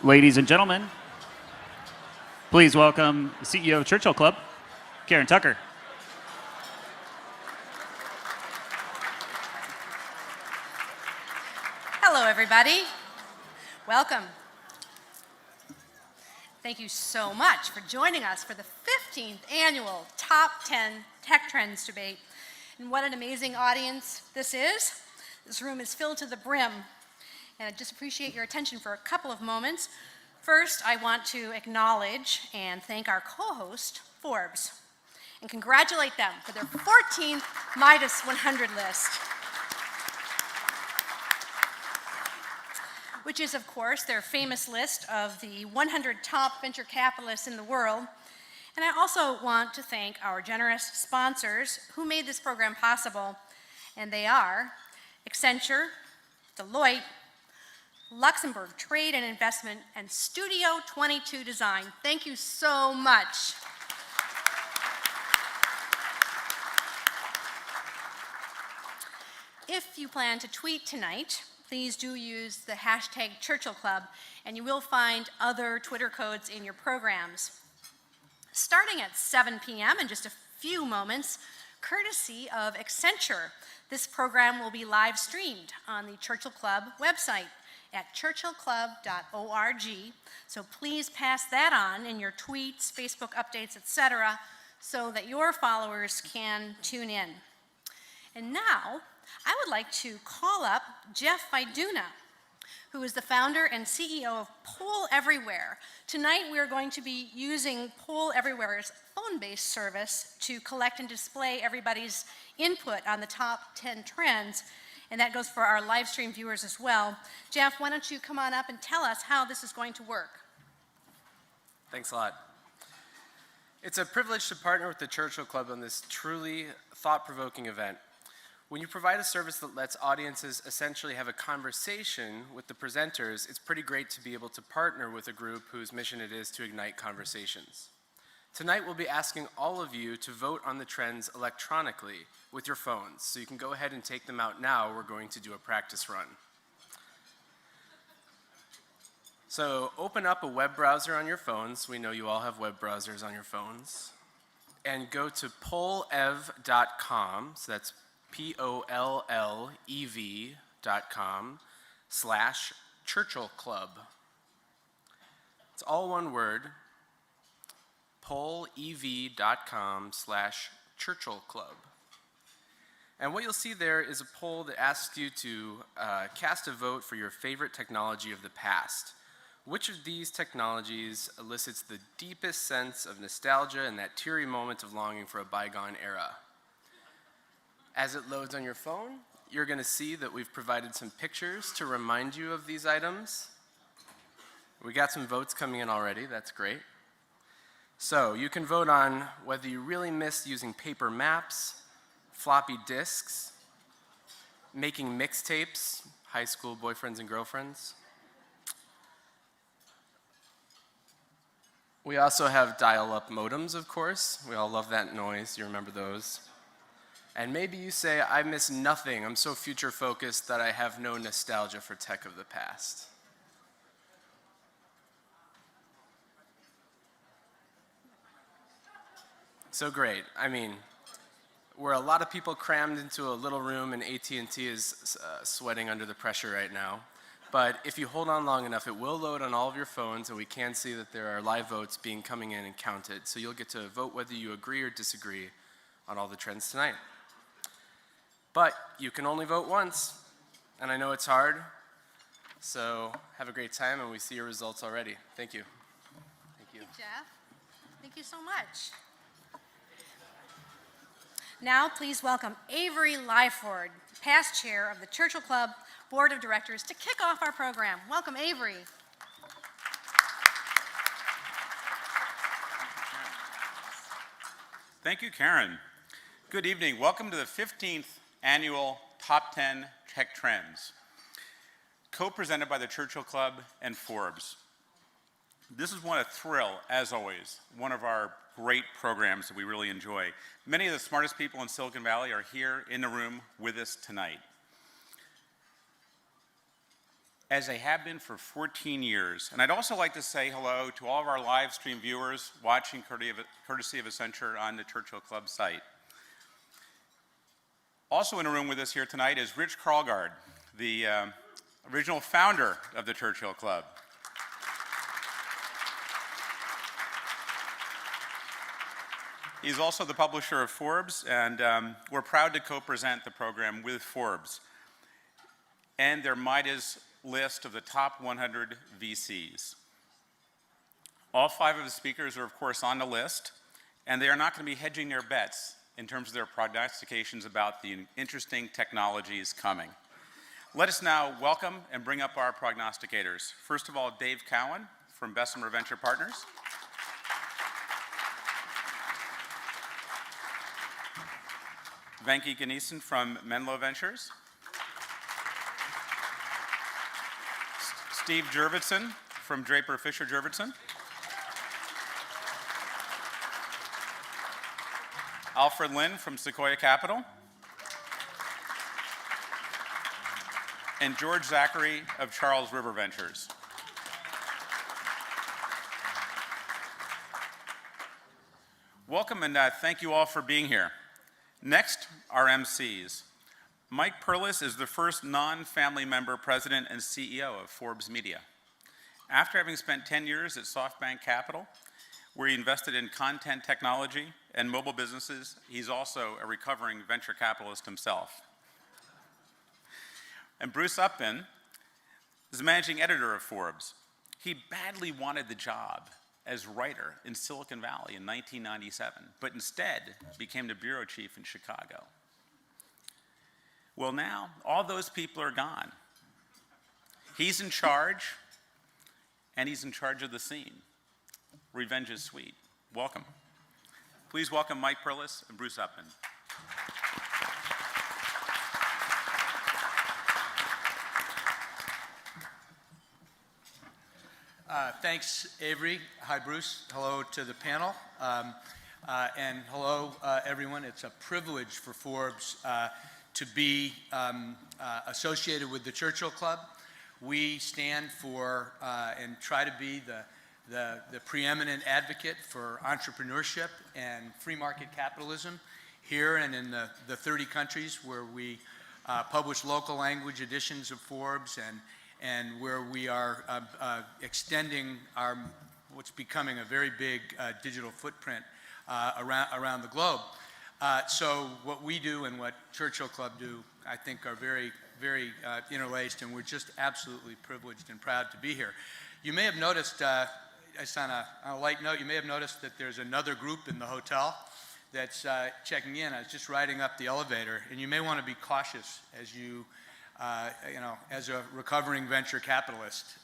Ladies and gentlemen, please welcome the CEO of Churchill Club, Karen Tucker. Hello, everybody. Welcome. Thank you so much for joining us for the 15th annual Top 10 Tech Trends debate. And what an amazing audience this is. This room is filled to the brim. And I just appreciate your attention for a couple of moments. First, I want to acknowledge and thank our co-host, Forbes, and congratulate them for their 14th Midas 100 list, which is, of course, their famous list of the 100 top venture capitalists in the world. And I also want to thank our generous sponsors who made this program possible, and they are Accenture, Deloitte, Luxembourg Trade and Investment, and Studio 22 Design. Thank you so much. If you plan to tweet tonight, please do use the hashtag Churchill Club, and you will find other Twitter codes in your programs. Starting at 7 p.m. in just a few moments, courtesy of Accenture, this program will be live streamed on the Churchill Club website at churchillclub.org. So please pass that on in your tweets, Facebook updates, etc., so that your followers can tune in. And now, I would like to call up Jeff Viduna, who is the founder and CEO of Poll Everywhere. Tonight, we are going to be using Poll Everywhere's phone-based service to collect and display everybody's input on the top 10 trends, and that goes for our live stream viewers as well. Jeff, why don't you come on up and tell us how this is going to work? Thanks a lot. It's a privilege to partner with the Churchill Club on this truly thought-provoking event. When you provide a service that lets audiences essentially have a conversation with the presenters, it's pretty great to be able to partner with a group whose mission it is to ignite conversations. Tonight, we'll be asking all of you to vote on the trends electronically with your phones. So you can go ahead and take them out now. We're going to do a practice run. So open up a web browser on your phones. We know you all have web browsers on your phones. And go to pollev.com. So that's POLLEV.com/Churchill Club. It's all one word. pollev.com/Churchill Club. And what you'll see there is a poll that asks you to cast a vote for your favorite technology of the past. Which of these technologies elicits the deepest sense of nostalgia and that teary moment of longing for a bygone era? As it loads on your phone, you're going to see that we've provided some pictures to remind you of these items. We got some votes coming in already. That's great. So you can vote on whether you really missed using paper maps, floppy disks, making mixtapes, high school boyfriends and girlfriends. We also have dial-up modems, of course. We all love that noise. You remember those. And maybe you say, I miss nothing. I'm so future-focused that I have no nostalgia for tech of the past. So great. I mean, we're a lot of people crammed into a little room, and AT&T is sweating under the pressure right now. But if you hold on long enough, it will load on all of your phones, and we can see that there are live votes coming in and counted. So you'll get to vote whether you agree or disagree on all the trends tonight. But you can only vote once, and I know it's hard. So have a great time, and we see your results already. Thank you. Thank you. Thank you, Jeff. Thank you so much. Now, please welcome Avery Lyford, past chair of the Churchill Club Board of Directors, to kick off our program. Welcome, Avery. Thank you, Karen. Good evening. Welcome to the 15th annual Top 10 Tech Trends, co-presented by the Churchill Club and Forbes. This is a thrill, as always, one of our great programs that we really enjoy. Many of the smartest people in Silicon Valley are here in the room with us tonight. as they have been for 14 years. And I'd also like to say hello to all of our live stream viewers watching courtesy of Accenture on the Churchill Club site. Also in a room with us here tonight is Rich Karlgaard, the original founder of the Churchill Club. He's also the publisher of Forbes, and we're proud to co-present the program with Forbes and their Midas List of the top 100 VCs. All 5 of the speakers are, of course, on the list, and they are not going to be hedging their bets in terms of their prognostications about the interesting technologies coming. Let us now welcome and bring up our prognosticators. First of all, Dave Cowan from Bessemer Venture Partners. Venky Ganesan from Menlo Ventures. Steve Jurvetson from Draper Fisher Jurvetson. Alfred Lin from Sequoia Capital. And George Zachary of Charles River Ventures. Welcome and thank you all for being here. Next, our MCs. Mike Perlis is the first non-family member president and CEO of Forbes Media. After having spent 10 years at SoftBank Capital, where he invested in content technology and mobile businesses, he's also a recovering venture capitalist himself. And Bruce Upbin is the managing editor of Forbes. He badly wanted the job as writer in Silicon Valley in 1997, but instead became the bureau chief in Chicago. Well, now all those people are gone. He's in charge, and he's in charge of the scene. Revenge is sweet. Welcome. Please welcome Mike Perlis and Bruce Upbin. Thanks, Avery. Hi, Bruce. Hello to the panel. And hello, everyone. It's a privilege for Forbes to be associated with the Churchill Club. We stand for and try to be the preeminent advocate for entrepreneurship and free market capitalism here and in the 30 countries where we publish local language editions of Forbes and where we are extending our what's becoming a very big digital footprint around the globe. So what we do and what Churchill Club do, I think, are very, very interlaced, and we're just absolutely privileged and proud to be here. You may have noticed, just on a light note, you may have noticed that there's another group in the hotel that's checking in. I was just riding up the elevator, and you may want to be cautious as you as a recovering venture capitalist.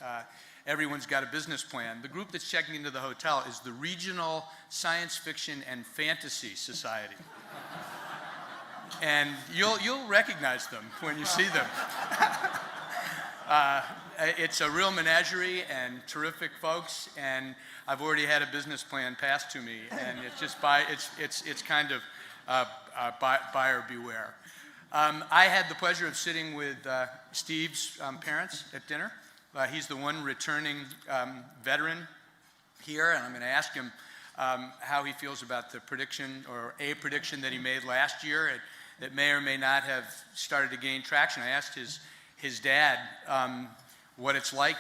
Everyone's got a business plan. The group that's checking into the hotel is the Regional Science Fiction and Fantasy Society. And you'll recognize them when you see them. It's a real menagerie and terrific folks, and I've already had a business plan passed to me, and it's just it's kind of buyer beware. I had the pleasure of sitting with Steve's parents at dinner. He's the one returning veteran here, and I'm going to ask him how he feels about the prediction, or a prediction that he made last year that may or may not have started to gain traction. I asked his dad what it's like,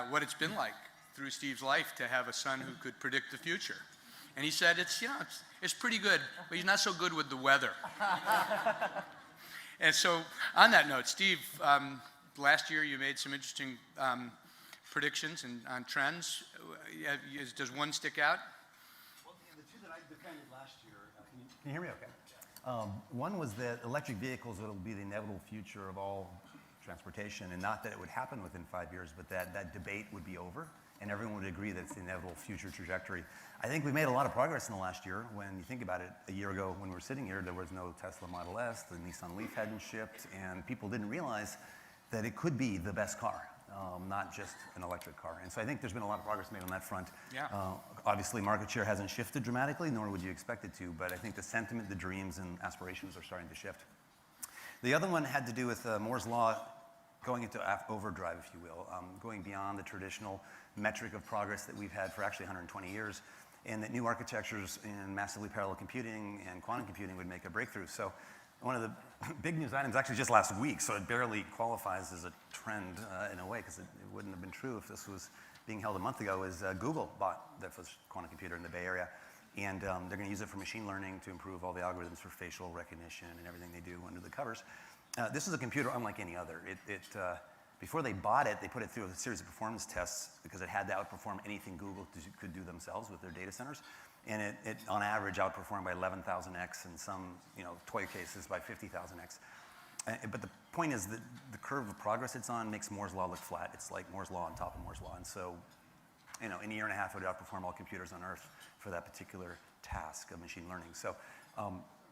what it's been like through Steve's life to have a son who could predict the future, and he said it's pretty good, but he's not so good with the weather. And so, on that note, Steve, last year you made some interesting predictions on trends. Does one stick out? Well, the two that I defended last year, can you hear me okay? One was that electric vehicles will be the inevitable future of all transportation, and not that it would happen within 5 years, but that debate would be over, and everyone would agree that it's the inevitable future trajectory. I think we made a lot of progress in the last year. When you think about it, a year ago when we were sitting here, there was no Tesla Model S, the Nissan Leaf hadn't shipped, and people didn't realize that it could be the best car, not just an electric car. And so I think there's been a lot of progress made on that front. Yeah. Obviously, market share hasn't shifted dramatically, nor would you expect it to, but I think the sentiment, the dreams, and aspirations are starting to shift. The other one had to do with Moore's Law going into overdrive, if you will, going beyond the traditional metric of progress that we've had for actually 120 years, and that new architectures in massively parallel computing and quantum computing would make a breakthrough. So one of the big news items, actually just last week, so it barely qualifies as a trend in a way, because it wouldn't have been true if this was being held a month ago, is Google bought the first quantum computer in the Bay Area. And they're going to use it for machine learning to improve all the algorithms for facial recognition and everything they do under the covers. This is a computer unlike any other. Before they bought it, they put it through a series of performance tests because it had to outperform anything Google could do themselves with their data centers. And it on average, outperformed by 11,000x, and some toy cases by 50,000x. But the point is that the curve of progress it's on makes Moore's Law look flat. It's like Moore's Law on top of Moore's Law. And so, in a year and a half, it would outperform all computers on Earth for that particular task of machine learning. So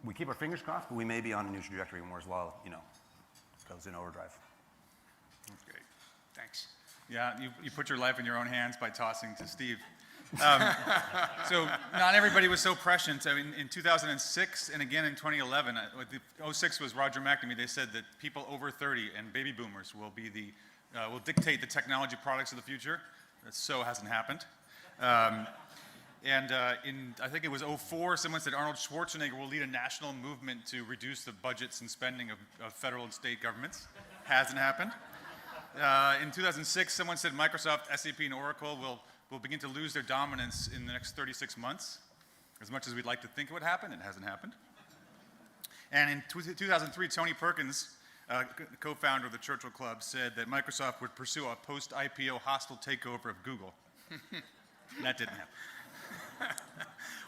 we keep our fingers crossed, but we may be on a new trajectory when Moore's Law, goes in overdrive. That's great. Thanks. Yeah, you put your life in your own hands by tossing to Steve. So not everybody was so prescient. I mean, in 2006 and again in 2011, 06 was Roger McNamee. They said that people over 30 and baby boomers will dictate the technology products of the future. That so hasn't happened. In I think it was 04, someone said Arnold Schwarzenegger will lead a national movement to reduce the budgets and spending of federal and state governments. Hasn't happened. In 2006, someone said Microsoft, SAP, and Oracle will begin to lose their dominance in the next 36 months. As much as we'd like to think it would happen, it hasn't happened. And in 2003, Tony Perkins, co-founder of the Churchill Club, said that Microsoft would pursue a post-IPO hostile takeover of Google. That didn't happen.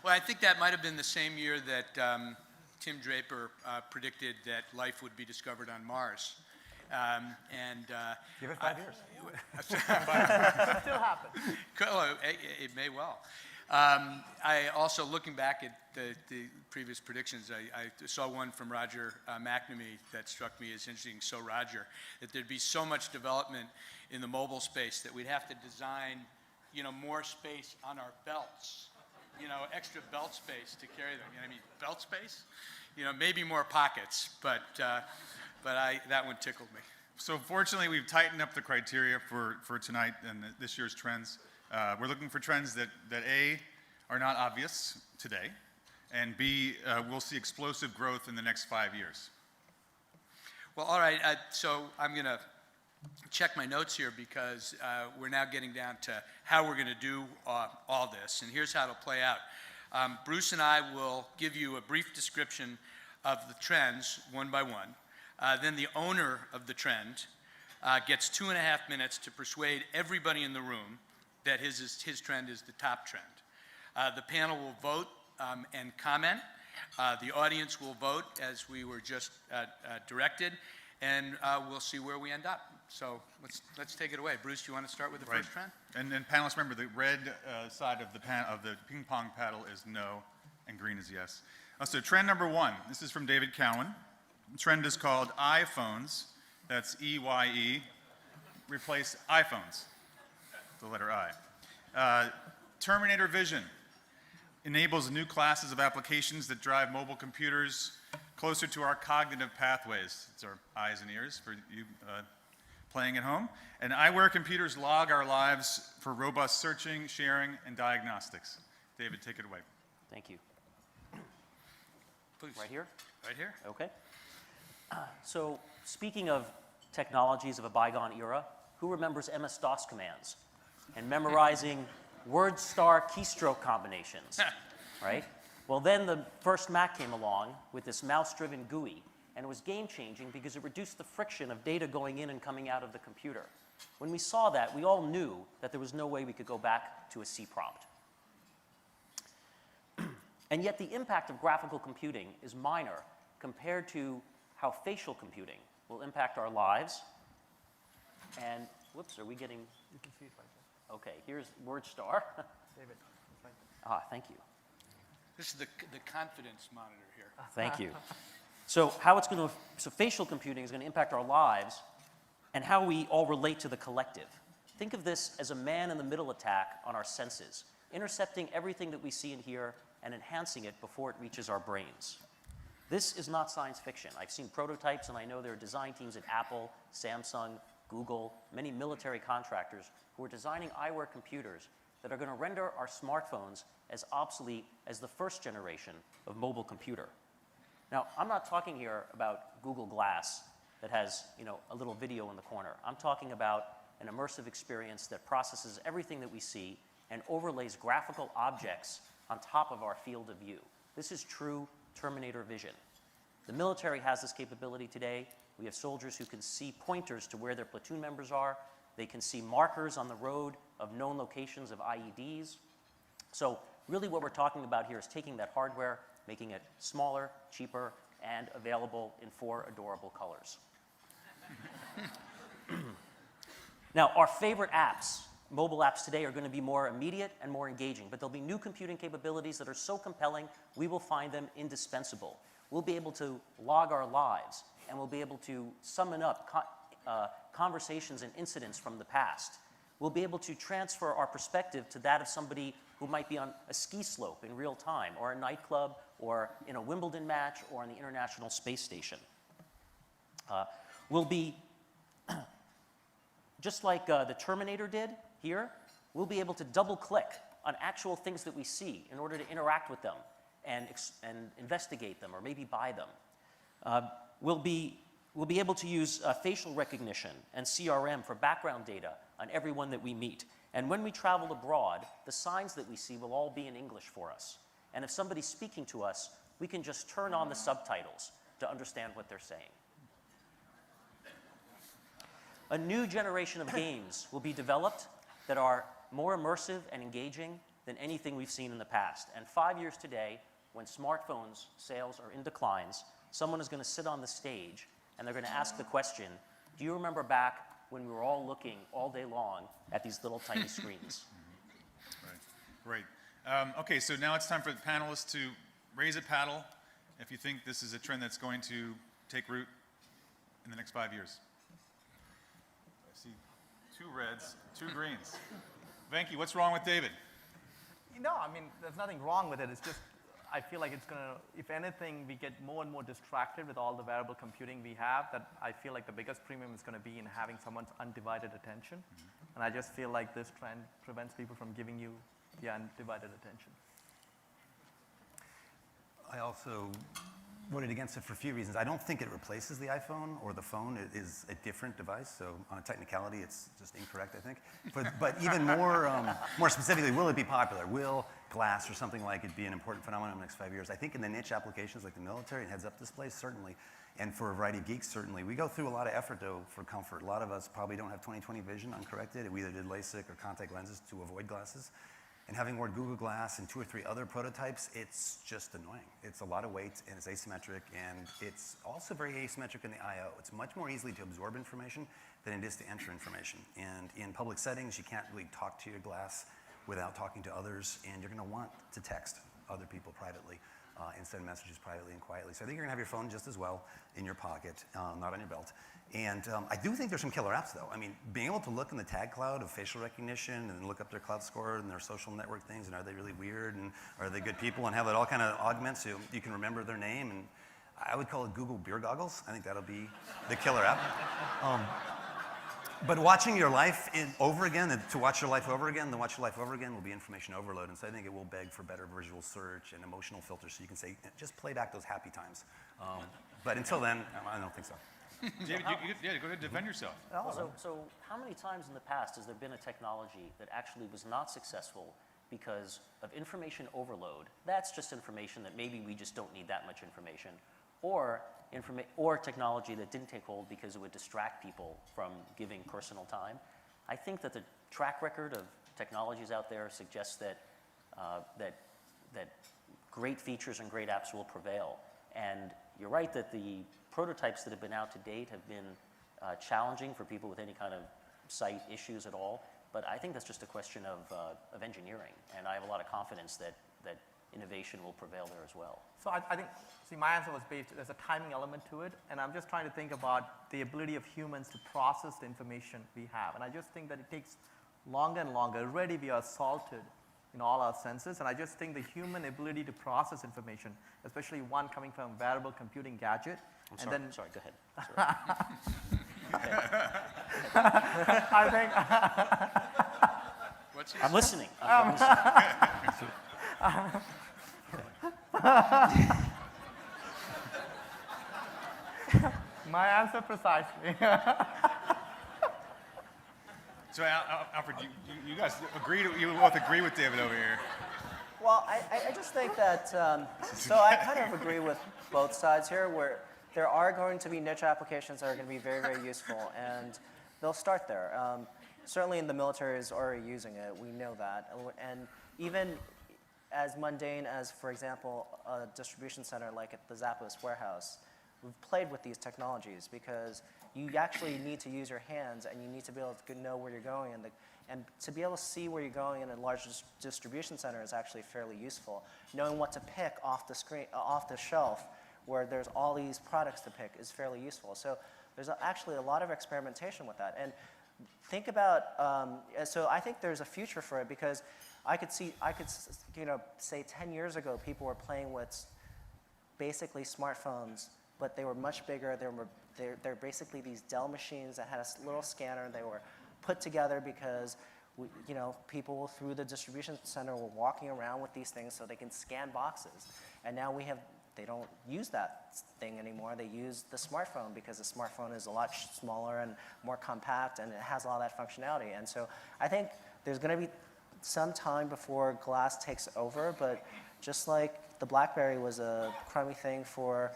Well, I think that might have been the same year that Tim Draper predicted that life would be discovered on Mars. Give it 5 years. Still happens. It may well. I also, looking back at the previous predictions, I saw one from Roger McNamee that struck me as interesting. So Roger, that there'd be so much development in the mobile space that we'd have to design, more space on our belts, extra belt space to carry them. I mean, belt space, maybe more pockets, but that one tickled me. So fortunately, we've tightened up the criteria for tonight and this year's trends. We're looking for trends that A, are not obvious today, and B, we'll see explosive growth in the next 5 years. Well, all right, so I'm going to check my notes here because we're now getting down to how we're going to do all this, and here's how it'll play out. Bruce and I will give you a brief description of the trends one by one. Then the owner of the trend gets 2.5 minutes to persuade everybody in the room that his trend is the top trend. The panel will vote and comment. The audience will vote as we were just directed, and we'll see where we end up. So let's take it away. Bruce, you want to start with the first trend? And panelists, remember the red side of the ping pong paddle is no, and green is yes. So trend number 1. This is from David Cowan. The trend is called iPhones. That's E-Y-E. Replace iPhones. The letter I. Terminator Vision enables new classes of applications that drive mobile computers closer to our cognitive pathways. It's our eyes and ears for you playing at home. And eyewear computers log our lives for robust searching, sharing, and diagnostics. David, take it away. Thank you. Please. Right here? Right here. Okay. So speaking of technologies of a bygone era, who remembers MS-DOS commands and memorizing word star keystroke combinations, right? Well, then the first Mac came along with this mouse-driven GUI, and it was game-changing because it reduced the friction of data going in and coming out of the computer. When we saw that, we all knew that there was no way we could go back to a C prompt. And yet the impact of graphical computing is minor compared to how facial computing will impact our lives. And, whoops, are we getting? You can see it right there. Okay, here's WordStar. David. Thank you. This is the confidence monitor here. Thank you. So facial computing is going to impact our lives and how we all relate to the collective. Think of this as a man-in-the-middle attack on our senses, intercepting everything that we see and hear and enhancing it before it reaches our brains. This is not science fiction. I've seen prototypes, and I know there are design teams at Apple, Samsung, Google, many military contractors who are designing eyewear computers that are going to render our smartphones as obsolete as the first generation of mobile computer. Now, I'm not talking here about Google Glass that has, a little video in the corner. I'm talking about an immersive experience that processes everything that we see and overlays graphical objects on top of our field of view. This is true Terminator vision. The military has this capability today. We have soldiers who can see pointers to where their platoon members are. They can see markers on the road of known locations of IEDs. So really what we're talking about here is taking that hardware, making it smaller, cheaper, and available in 4 adorable colors. Now, our favorite apps, mobile apps today, are going to be more immediate and more engaging, but there'll be new computing capabilities that are so compelling, we will find them indispensable. We'll be able to log our lives, and we'll be able to summon up conversations and incidents from the past. We'll be able to transfer our perspective to that of somebody who might be on a ski slope in real time, or a nightclub, or in a Wimbledon match, or on the International Space Station. We'll be, just like the Terminator did here, we'll be able to double-click on actual things that we see in order to interact with them and investigate them, or maybe buy them. We'll be able to use facial recognition and CRM for background data on everyone that we meet. And when we travel abroad, the signs that we see will all be in English for us. And if somebody's speaking to us, we can just turn on the subtitles to understand what they're saying. A new generation of games will be developed that are more immersive and engaging than anything we've seen in the past. And 5 years today, when smartphones sales are in declines, someone is going to sit on the stage and they're going to ask the question, do you remember back when we were all looking all day long at these little tiny screens? Right. Okay, so now it's time for the panelists to raise a paddle if you think this is a trend that's going to take root in the next 5 years. I see 2 reds, 2 greens. Venky, what's wrong with David? No, I mean, there's nothing wrong with it. It's just, I feel like it's going to, if anything, we get more and more distracted with all the variable computing we have, that I feel like the biggest premium is going to be in having someone's undivided attention. And I just feel like this trend prevents people from giving you the undivided attention. I also voted against it for a few reasons. I don't think it replaces the iPhone or the phone. It is a different device, so on a technicality, it's just incorrect, I think. But even more specifically, will it be popular? Will glass or something like it be an important phenomenon in the next 5 years? I think in the niche applications like the military and heads-up displays, certainly, and for a variety of geeks, certainly. We go through a lot of effort, though, for comfort. A lot of us probably don't have 20/20 vision uncorrected. We either did LASIK or contact lenses to avoid glasses. And having worn Google Glass and 2 or 3 other prototypes, it's just annoying. It's a lot of weight, and it's asymmetric, and it's also very asymmetric in the I/O. It's much more easily to absorb information than it is to enter information. And in public settings, you can't really talk to your glass without talking to others, and you're going to want to text other people privately and send messages privately and quietly. So I think you're going to have your phone just as well in your pocket, not on your belt. And I do think there's some killer apps, though. I mean, being able to look in the tag cloud of facial recognition and look up their cloud score and their social network things, and are they really weird, and are they good people, and have that all kind of augment so you can remember their name. And I would call it Google Beer Goggles. I think that'll be the killer app. But watching your life over again, to watch your life over again, then watch your life over again will be information overload. And so I think it will beg for better visual search and emotional filters so you can say, just play back those happy times. But until then, I don't think so. David, go ahead, defend yourself. So how many times in the past has there been a technology that actually was not successful because of information overload? That's just information that maybe we just don't need that much information. Or technology that didn't take hold because it would distract people from giving personal time. I think that the track record of technologies out there suggests that that great features and great apps will prevail. And you're right that the prototypes that have been out to date have been challenging for people with any kind of sight issues at all. But I think that's just a question of engineering. And I have a lot of confidence that innovation will prevail there as well. So I think, my answer was based, there's a timing element to it, and I'm just trying to think about the ability of humans to process the information we have. And I just think that it takes longer and longer. Already we are assaulted in all our senses. And I just think the human ability to process information, especially one coming from a wearable computing gadget. Sorry, go ahead. Sorry. I think I'm listening. I'm listening. my answer precisely. So Alfred, you guys you both agree with David over here. Well, I just think that, so I kind of agree with both sides here, where there are going to be niche applications that are going to be very, very useful, and they'll start there. Certainly in the military is already using it, we know that. And even as mundane as, for example, a distribution center like at the Zappos warehouse, we've played with these technologies because you actually need to use your hands and you need to be able to know where you're going. And to be able to see where you're going in a large distribution center is actually fairly useful. Knowing what to pick off the screen, off the shelf, where there's all these products to pick is fairly useful. So there's actually a lot of experimentation with that. And think about, so I think there's a future for it because I could say 10 years ago, people were playing with basically smartphones, but they were much bigger. They're basically these Dell machines that had a little scanner. They were put together because people through the distribution center were walking around with these things so they can scan boxes. And now they don't use that thing anymore. They use the smartphone because the smartphone is a lot smaller and more compact and it has all that functionality. And so I think there's going to be some time before glass takes over, but just like the BlackBerry was a crummy thing for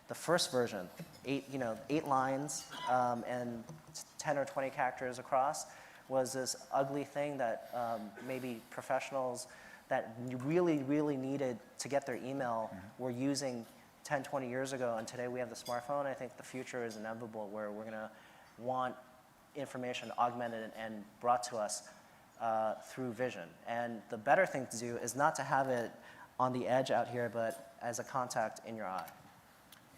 the first version, 8 lines and 10 or 20 characters across, was this ugly thing that maybe professionals that really, really needed to get their email were using 10, 20 years ago, and today we have the smartphone. I think the future is inevitable where we're going to want information augmented and brought to us through vision. And the better thing to do is not to have it on the edge out here, but as a contact in your eye.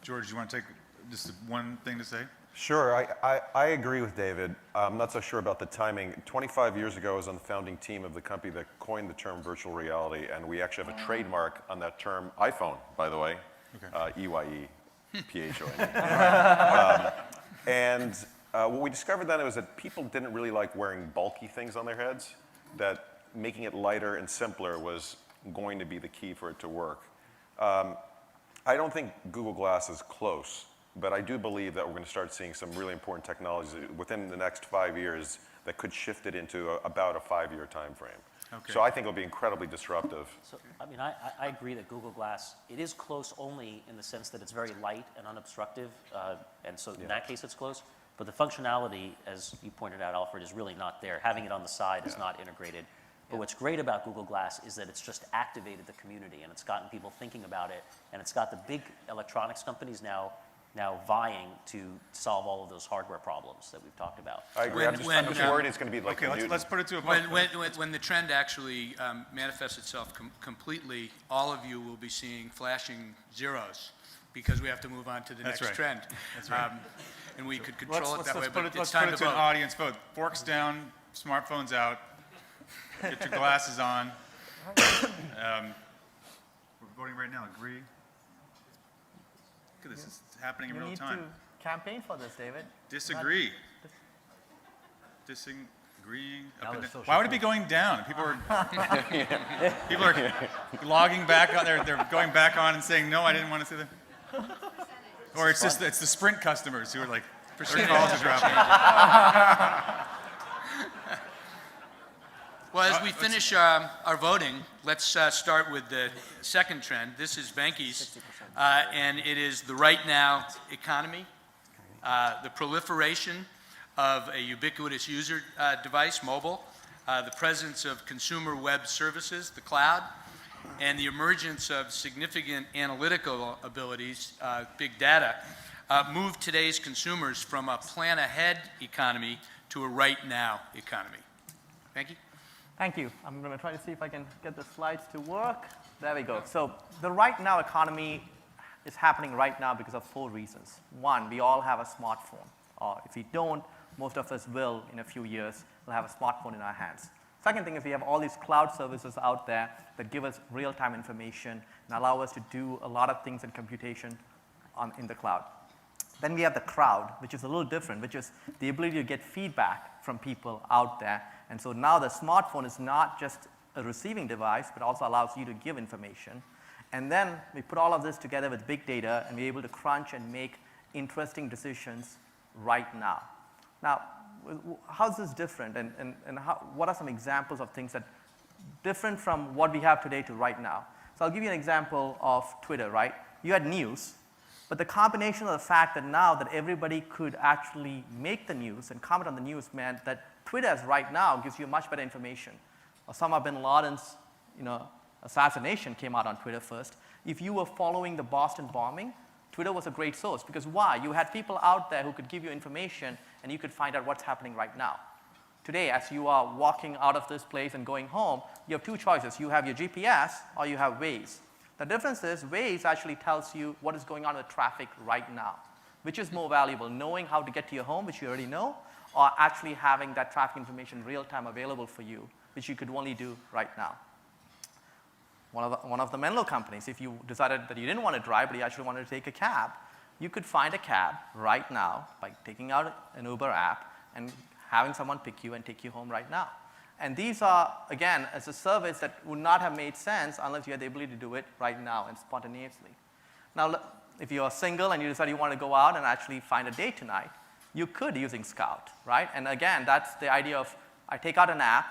George, you want to take just one thing to say? Sure, I agree with David. I'm not so sure about the timing. 25 years ago, I was on the founding team of the company that coined the term virtual reality, and we actually have a trademark on that term, iPhone, by the way, EYEPHONE. And what we discovered then was that people didn't really like wearing bulky things on their heads, that making it lighter and simpler was going to be the key for it to work. I don't think Google Glass is close, but I do believe that we're going to start seeing some really important technologies within the next 5 years that could shift it into about a 5-year time frame. Okay. So I think it'll be incredibly disruptive. So, I mean, I agree that Google Glass, it is close only in the sense that it's very light and unobstructive, and so in that case it's close. But the functionality, as you pointed out, Alfred, is really not there. Having it on the side is not integrated. But what's great about Google Glass is that it's just activated the community, and it's gotten people thinking about it, and it's got the big electronics companies now vying to solve all of those hardware problems that we've talked about. I agree. I'm just worried it's going to be like Let's put it to a when the trend actually manifests itself completely, all of you will be seeing flashing zeros because we have to move on to the next trend. That's right. And we could control it that way, but it's time to vote. Let's put it to an audience vote. Forks down, smartphones out. Get your glasses on. We're voting right now. Agree. Look at this. It's happening in real time. You need to campaign for this, David. Disagree. Disagreeing. Why would it be going down? People are logging back on. They're going back on and saying, no, I didn't want to see that. Or it's just it's the Sprint customers who are like, their calls are dropping. Well, as we finish our voting, let's start with the second trend. This is Venky's, and it is the right now economy, the proliferation of a ubiquitous user device, mobile, the presence of consumer web services, the cloud, and the emergence of significant analytical abilities, big data, move today's consumers from a plan-ahead economy to a right-now economy. Venky? Thank you. I'm going to try to see if I can get the slides to work. There we go. So the right now economy is happening right now because of 4 reasons. One, we all have a smartphone. Or if we don't, most of us will in a few years. We'll have a smartphone in our hands. Second thing is we have all these cloud services out there that give us real-time information and allow us to do a lot of things in computation in the cloud. Then we have the crowd, which is a little different, which is the ability to get feedback from people out there. And so now the smartphone is not just a receiving device, but also allows you to give information. And then we put all of this together with big data, and we're able to crunch and make interesting decisions right now. Now, how's this different, and what are some examples of things that different from what we have today to right now? So I'll give you an example of Twitter, right? You had news, but the combination of the fact that now that everybody could actually make the news and comment on the news meant that Twitter, as right now, gives you much better information. Osama bin Laden's, assassination came out on Twitter first. If you were following the Boston bombing, Twitter was a great source, because why? You had people out there who could give you information, and you could find out what's happening right now. Today, as you are walking out of this place and going home, you have two choices. You have your GPS, or you have Waze. The difference is Waze actually tells you what is going on with traffic right now. Which is more valuable, knowing how to get to your home, which you already know, or actually having that traffic information real time available for you, which you could only do right now. One of the Menlo companies, if you decided that you didn't want to drive, but you actually wanted to take a cab, you could find a cab right now by taking out an Uber app and having someone pick you and take you home right now. And these are, again, as a service that would not have made sense unless you had the ability to do it right now and spontaneously. Now, if you're single and you decide you want to go out and actually find a date tonight, you could using Scout, right? And again, that's the idea of I take out an app,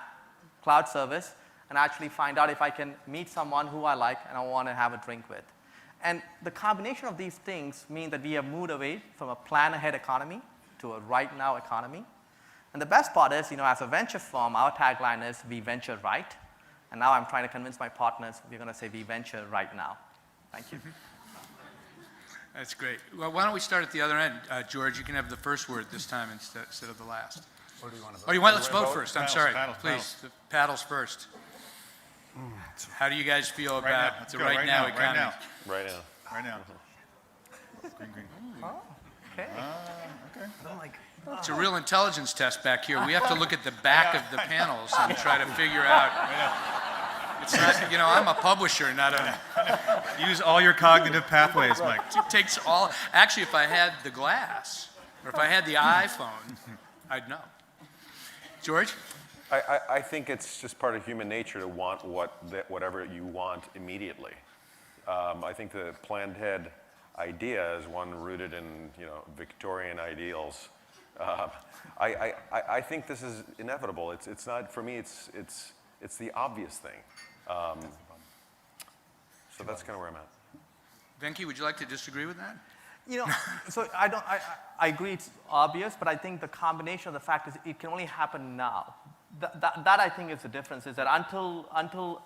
cloud service, and actually find out if I can meet someone who I like and I want to have a drink with. And the combination of these things mean that we have moved away from a plan-ahead economy to a right-now economy. And the best part is, as a venture firm, our tagline is, we venture right. And now I'm trying to convince my partners, we're going to say, we venture right now. Thank you. That's great. Well, why don't we start at the other end? George, you can have the first word this time instead of the last. Or do you want to vote? Oh, you want? Let's vote first. I'm Paddles, sorry. paddles, Please, the paddles first. How do you guys feel about the right now economy? Right now. Right now. Green, green. Okay. Okay. I'm like, It's a real intelligence test back here. We have to look at the back of the panels and try to figure out. It's not, I'm a publisher, not a. Use all your cognitive pathways, Mike. It takes all. Actually, if I had the glass, or if I had the iPhone, I'd know. George? I think it's just part of human nature to want whatever you want immediately. I think the planned ahead idea is one rooted in Victorian ideals. I think this is inevitable. It's not, for me, it's the obvious thing. So that's kind of where I'm at. Venky, would you like to disagree with that? So I agree it's obvious, but I think the combination of the fact is it can only happen now. That I think is the difference, is that until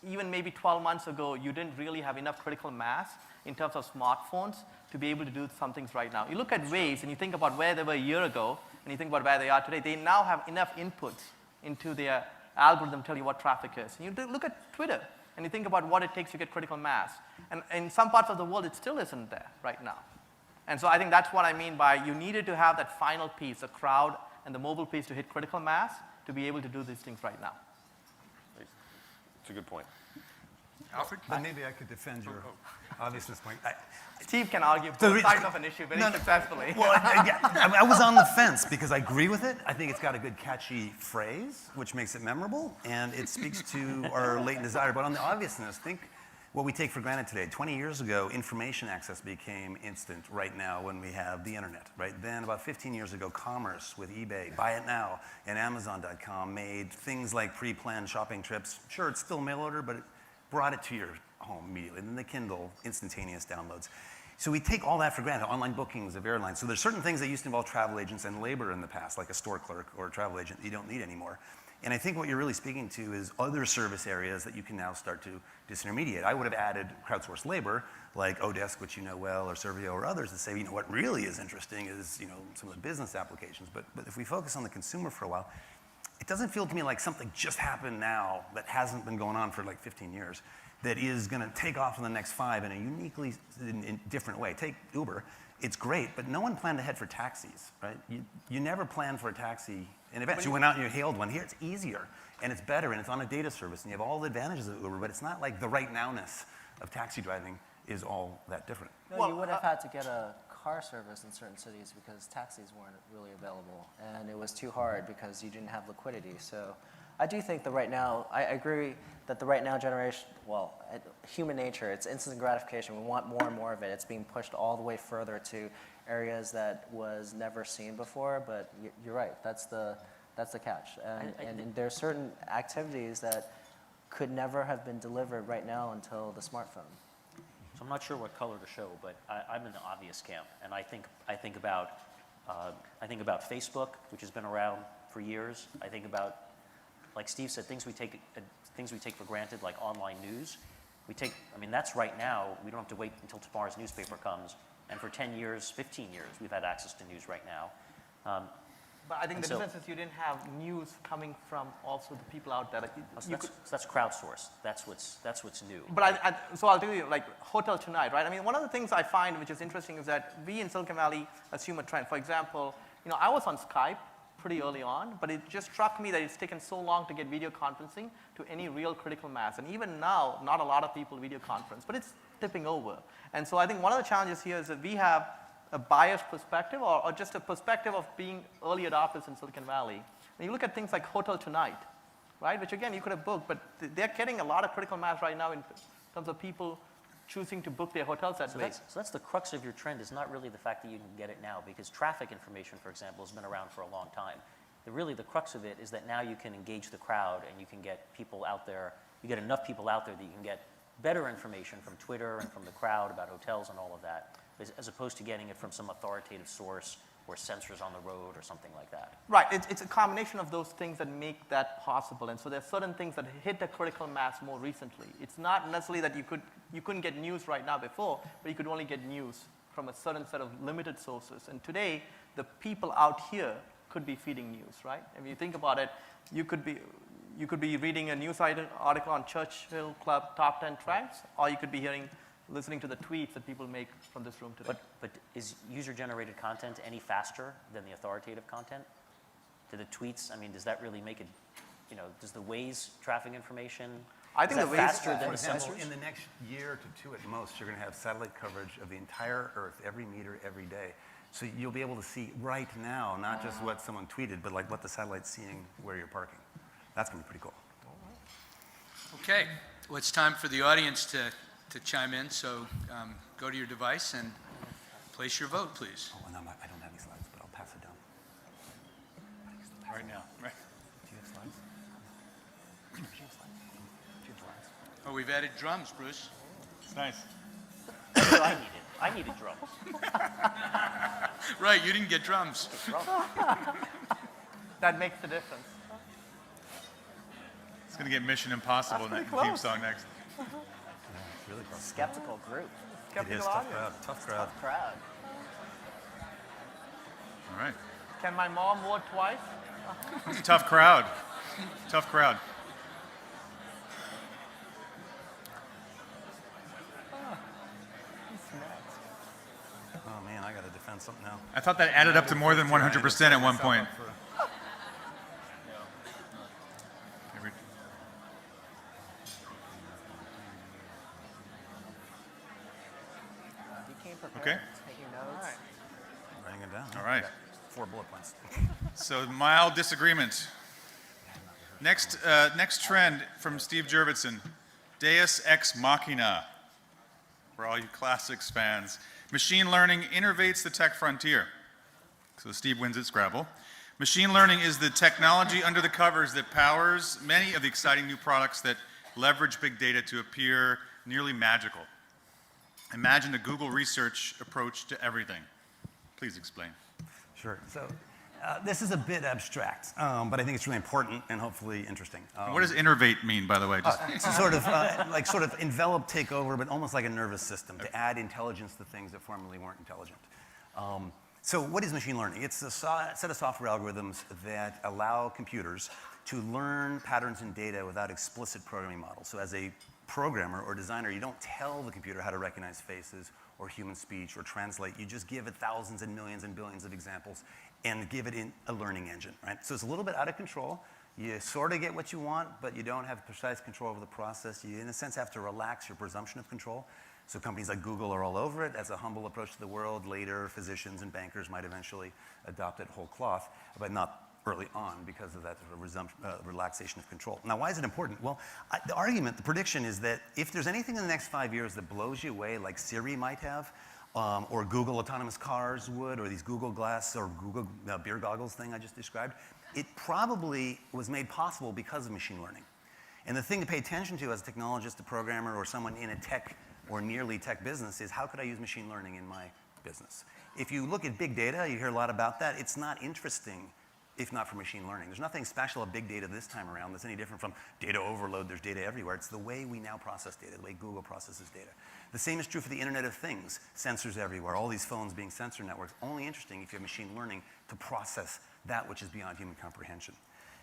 even maybe 12 months ago, you didn't really have enough critical mass in terms of smartphones to be able to do some things right now. You look at Waze and you think about where they were a year ago, and you think about where they are today. They now have enough inputs into their algorithm to tell you what traffic is. And you look at Twitter, and you think about what it takes to get critical mass. And in some parts of the world, it still isn't there right now. And so I think that's what I mean by you needed to have that final piece, the crowd and the mobile piece to hit critical mass to be able to do these things right now. It's a good point. Alfred? but maybe I could defend your obviousness point. Steve can argue both sides of an issue very successfully. Well, I was on the fence because I agree with it. I think it's got a good catchy phrase, which makes it memorable, and it speaks to our latent desire. But on the obviousness, think what we take for granted today. 20 years ago, information access became instant right now when we have the internet, right? Then about 15 years ago, commerce with eBay, Buy It Now, and Amazon.com made things like pre-planned shopping trips. Sure, it's still mail order, but it brought it to your home immediately. And then the Kindle, instantaneous downloads. So we take all that for granted, online bookings of airlines. So there's certain things that used to involve travel agents and labor in the past, like a store clerk or a travel agent that you don't need anymore. And I think what you're really speaking to is other service areas that you can now start to disintermediate. I would have added crowdsourced labor, like Odesk, which you know well, or Servio or others, to say, what really is interesting is, some of the business applications. But if we focus on the consumer for a while, it doesn't feel to me like something just happened now that hasn't been going on for like 15 years that is going to take off in the next 5 in a uniquely different way. Take Uber. it's great, but no one planned ahead for taxis, right? You never plan for a taxi in advance. You went out and you hailed one. Here, it's easier, and it's better, and it's on a data service, and you have all the advantages of Uber, but it's not like the right nowness of taxi driving is all that different. No, well, you would have had to get a car service in certain cities because taxis weren't really available, and it was too hard because you didn't have liquidity. So I do think the right now, I agree that the right now generation, well, human nature, it's instant gratification. We want more and more of it. It's being pushed all the way further to areas that was never seen before, but you're right, that's the catch. And there are certain activities that could never have been delivered right now until the smartphone. So I'm not sure what color to show, but I'm in the obvious camp, and I think about Facebook, which has been around for years. I think about, like Steve said, things we take for granted, like online news. That's right now. We don't have to wait until tomorrow's newspaper comes. And for 10 years, 15 years, we've had access to news right now. But I think the difference is you didn't have news coming from also the people out there. That's crowdsourced. That's what's new. But so I'll tell you, like Hotel Tonight, right? I mean, one of the things I find which is interesting is that we in Silicon Valley assume a trend. For example, I was on Skype pretty early on, but it just struck me that it's taken so long to get video conferencing to any real critical mass. And even now, not a lot of people video conference, but it's tipping over. And so I think one of the challenges here is that we have a biased perspective or just a perspective of being early adopters in Silicon Valley. When you look at things like Hotel Tonight, right, which again you could have booked, but they're getting a lot of critical mass right now in terms of people choosing to book their hotels that way. So that's the crux of your trend, is not really the fact that you can get it now, because traffic information, for example, has been around for a long time. Really the crux of it is that now you can engage the crowd and you can get people out there, you get enough people out there that you can get better information from Twitter and from the crowd about hotels and all of that, as opposed to getting it from some authoritative source or sensors on the road or something like that. Right, it's a combination of those things that make that possible. And so there are certain things that hit the critical mass more recently. It's not necessarily that you couldn't get news right now before, but you could only get news from a certain set of limited sources. And today, the people out here could be feeding news, right? If you think about it, you could be reading a news article on Churchill Club top 10 trends, or you could be listening to the tweets that people make from this room today. But is user-generated content any faster than the authoritative content? Do the tweets, does that really make it, does the Waze traffic information, I think is that faster than For the example, sensors? in the next year to two at most, you're going to have satellite coverage of the entire Earth, every meter, every day. So you'll be able to see right now, not just what someone tweeted, but like what the satellite's seeing where you're parking. That's going to be pretty cool. Okay, well, it's time for the audience to chime in, so go to your device and place your vote, please. Oh, no, I don't have any slides, but I'll pass it down. Right now, right? Do you have slides? Do you have slides? Do you have slides? Oh, we've added drums, Bruce. It's nice. That's what I needed drums. Right, you didn't get drums. That makes the difference. It's going to get Mission Impossible theme song next. Really close. Skeptical group. It is tough crowd. Tough crowd. Crowd. All right. Can my mom vote twice? It's a tough crowd. Tough crowd. Oh man, I got to defend something now. I thought that added up to more than 100% at one point. You came prepared. Okay. Taking notes. Writing it down. All right. 4 bullet points. So mild disagreement. Next trend from Steve Jurvetson, Deus Ex Machina, for all you classics fans. Machine learning innovates the tech frontier. So Steve wins at Scrabble. Machine learning is the technology under the covers that powers many of the exciting new products that leverage big data to appear nearly magical. Imagine a Google research approach to everything. Please explain. Sure. So this is a bit abstract, but I think it's really important and hopefully interesting. What does innervate mean, by the way? Just It's sort of envelop, take over, but almost like a nervous system to add intelligence to things that formerly weren't intelligent. So what is machine learning? It's a set of software algorithms that allow computers to learn patterns in data without explicit programming models. So as a programmer or designer, you don't tell the computer how to recognize faces or human speech or translate. You just give it thousands and millions and billions of examples and give it in a learning engine, right? So it's a little bit out of control. You sort of get what you want, but you don't have precise control over the process. You, in a sense, have to relax your presumption of control. So companies like Google are all over it as a humble approach to the world. Later, physicians and bankers might eventually adopt it whole cloth, but not early on because of that relaxation of control. Now, why is it important? Well, the argument, the prediction is that if there's anything in the next 5 years that blows you away, like Siri might have, or Google autonomous cars would, or these Google Glass or Google beer goggles thing I just described, it probably was made possible because of machine learning. And the thing to pay attention to as a technologist, a programmer, or someone in a tech or nearly tech business is how could I use machine learning in my business? If you look at big data, you hear a lot about that. It's not interesting if not for machine learning. There's nothing special about big data this time around that's any different from data overload. There's data everywhere. It's the way we now process data, the way Google processes data. The same is true for the Internet of Things. Sensors everywhere, all these phones being sensor networks. Only interesting if you have machine learning to process that which is beyond human comprehension.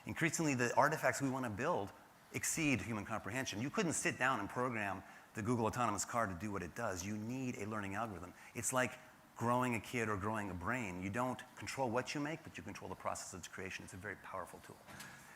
Increasingly, the artifacts we want to build exceed human comprehension. You couldn't sit down and program the Google autonomous car to do what it does. You need a learning algorithm. It's like growing a kid or growing a brain. You don't control what you make, but you control the process of its creation. It's a very powerful tool.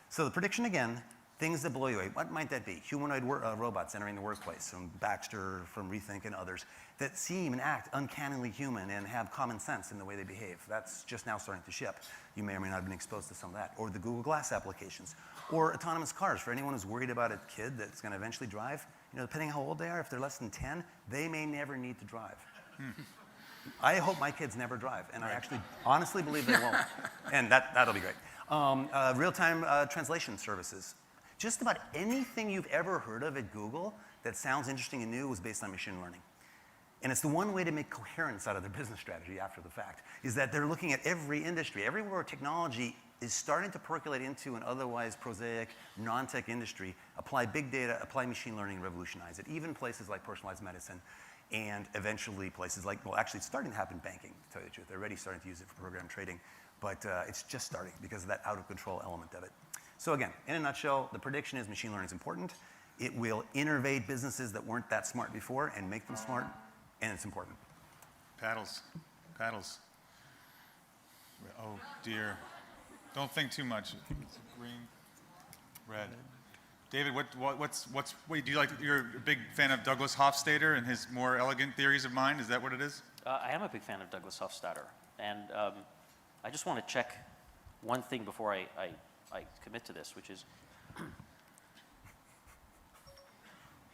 So the prediction again, things that blow you away. What might that be? Humanoid robots entering the workplace, from Baxter, from Rethink, and others, that seem and act uncannily human and have common sense in the way they behave. That's just now starting to ship. You may or may not have been exposed to some of that. Or the Google Glass applications. Or autonomous cars. For anyone who's worried about a kid that's going to eventually drive, you know, depending how old they are, if they're less than 10, they may never need to drive. I hope my kids never drive, and I actually honestly believe they won't. And that'll be great. Real-time translation services. Just about anything you've ever heard of at Google that sounds interesting and new was based on machine learning. And it's the one way to make coherence out of their business strategy after the fact, is that they're looking at every industry, everywhere technology is starting to percolate into an otherwise prosaic, non-tech industry, apply big data, apply machine learning, revolutionize it. Even places like personalized medicine, and eventually places like, well, actually it's starting to happen in banking, to tell you the truth. They're already starting to use it for program trading, but it's just starting because of that out-of-control element of it. So again, in a nutshell, the prediction is machine learning is important. It will innovate businesses that weren't that smart before and make them smart, and it's important. Paddles. Paddles. Oh, dear. Don't think too much. It's green, red. David, do you like, you're a big fan of Douglas Hofstadter and his more elegant theories of mind? Is that what it is? I am a big fan of Douglas Hofstadter. And I just want to check one thing before I commit to this, which is,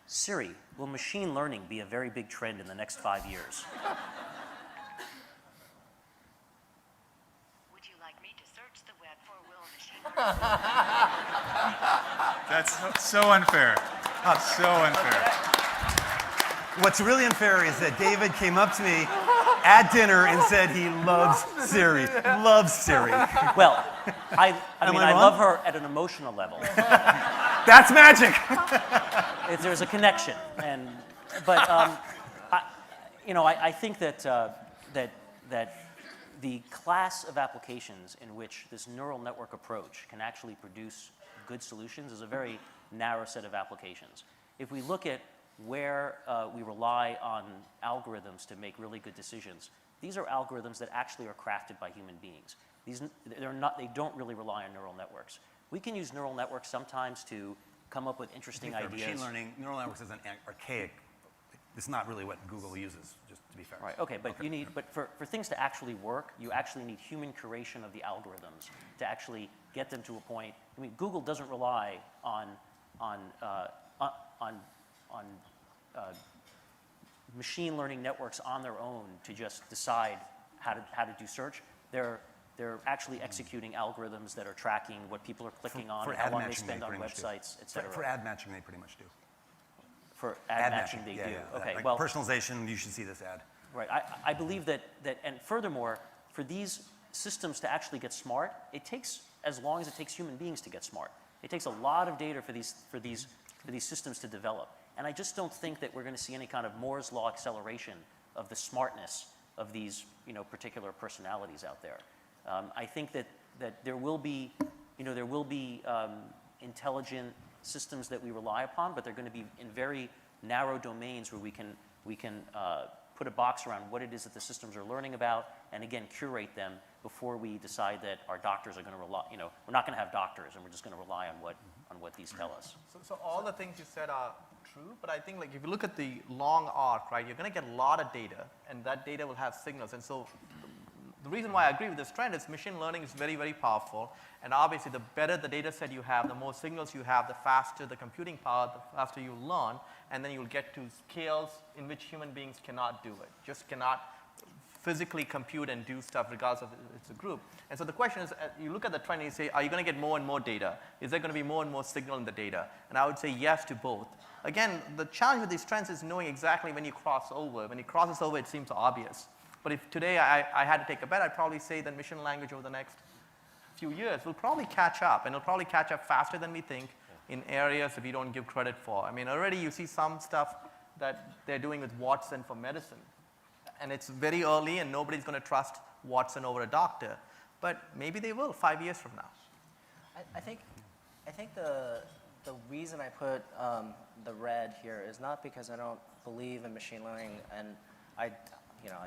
Siri, will machine learning be a very big trend in the next 5 years? Would you like me to search the web for will machine learning? That's so unfair. So unfair. What's really unfair is that David came up to me at dinner and said he loves Siri. Loves Siri. Well, I mean, I love her at an emotional level. That's magic. There's a connection, but I think that the class of applications in which this neural network approach can actually produce good solutions is a very narrow set of applications. If we look at where we rely on algorithms to make really good decisions, these are algorithms that actually are crafted by human beings. They don't really rely on neural networks. We can use neural networks sometimes to come up with interesting ideas. Machine learning, neural networks is an archaic, it's not really what Google uses, just to be fair. Right, okay, but for things to actually work, you actually need human curation of the algorithms to actually get them to a point. I mean, Google doesn't rely on machine learning networks on their own to just decide how to do search. They're actually executing algorithms that are tracking what people are clicking on, and how long they spend on websites, et cetera. For ad matching, they pretty much do. For ad matching, they do. Yeah. Okay, like well, personalization, you should see this ad. Right. I believe that, and furthermore, for these systems to actually get smart, it takes as long as it takes human beings to get smart. It takes a lot of data for these systems to develop. And I just don't think that we're going to see any kind of Moore's law acceleration of the smartness of these, particular personalities out there. I think that there will be, intelligent systems that we rely upon, but they're going to be in very narrow domains where we can put put a box around what it is that the systems are learning about, and again, curate them before we decide that our doctors are going to rely, we're not going to have doctors, and we're just going to rely on what these tell us. So all the things you said are true, but I think like if you look at the long arc, right, you're going to get a lot of data, and that data will have signals. And so the reason why I agree with this trend is machine learning is very, very powerful. And obviously, the better the data set you have, the more signals you have, the faster the computing power, the faster you learn, and then you'll get to scales in which human beings cannot do it, just cannot physically compute and do stuff regardless of if it's a group. And so the question is, you look at the trend and you say, are you going to get more and more data? Is there going to be more and more signal in the data? And I would say yes to both. Again, the challenge with these trends is knowing exactly when you cross over. When it crosses over, it seems obvious. But if today I had to take a bet, I'd probably say that machine language over the next few years will probably catch up, and it'll probably catch up faster than we think in areas that we don't give credit for. I mean, already you see some stuff that they're doing with Watson for medicine. And it's very early, and nobody's going to trust Watson over a doctor. But maybe they will 5 years from now. I think the reason I put the red here is not because I don't believe in machine learning, and I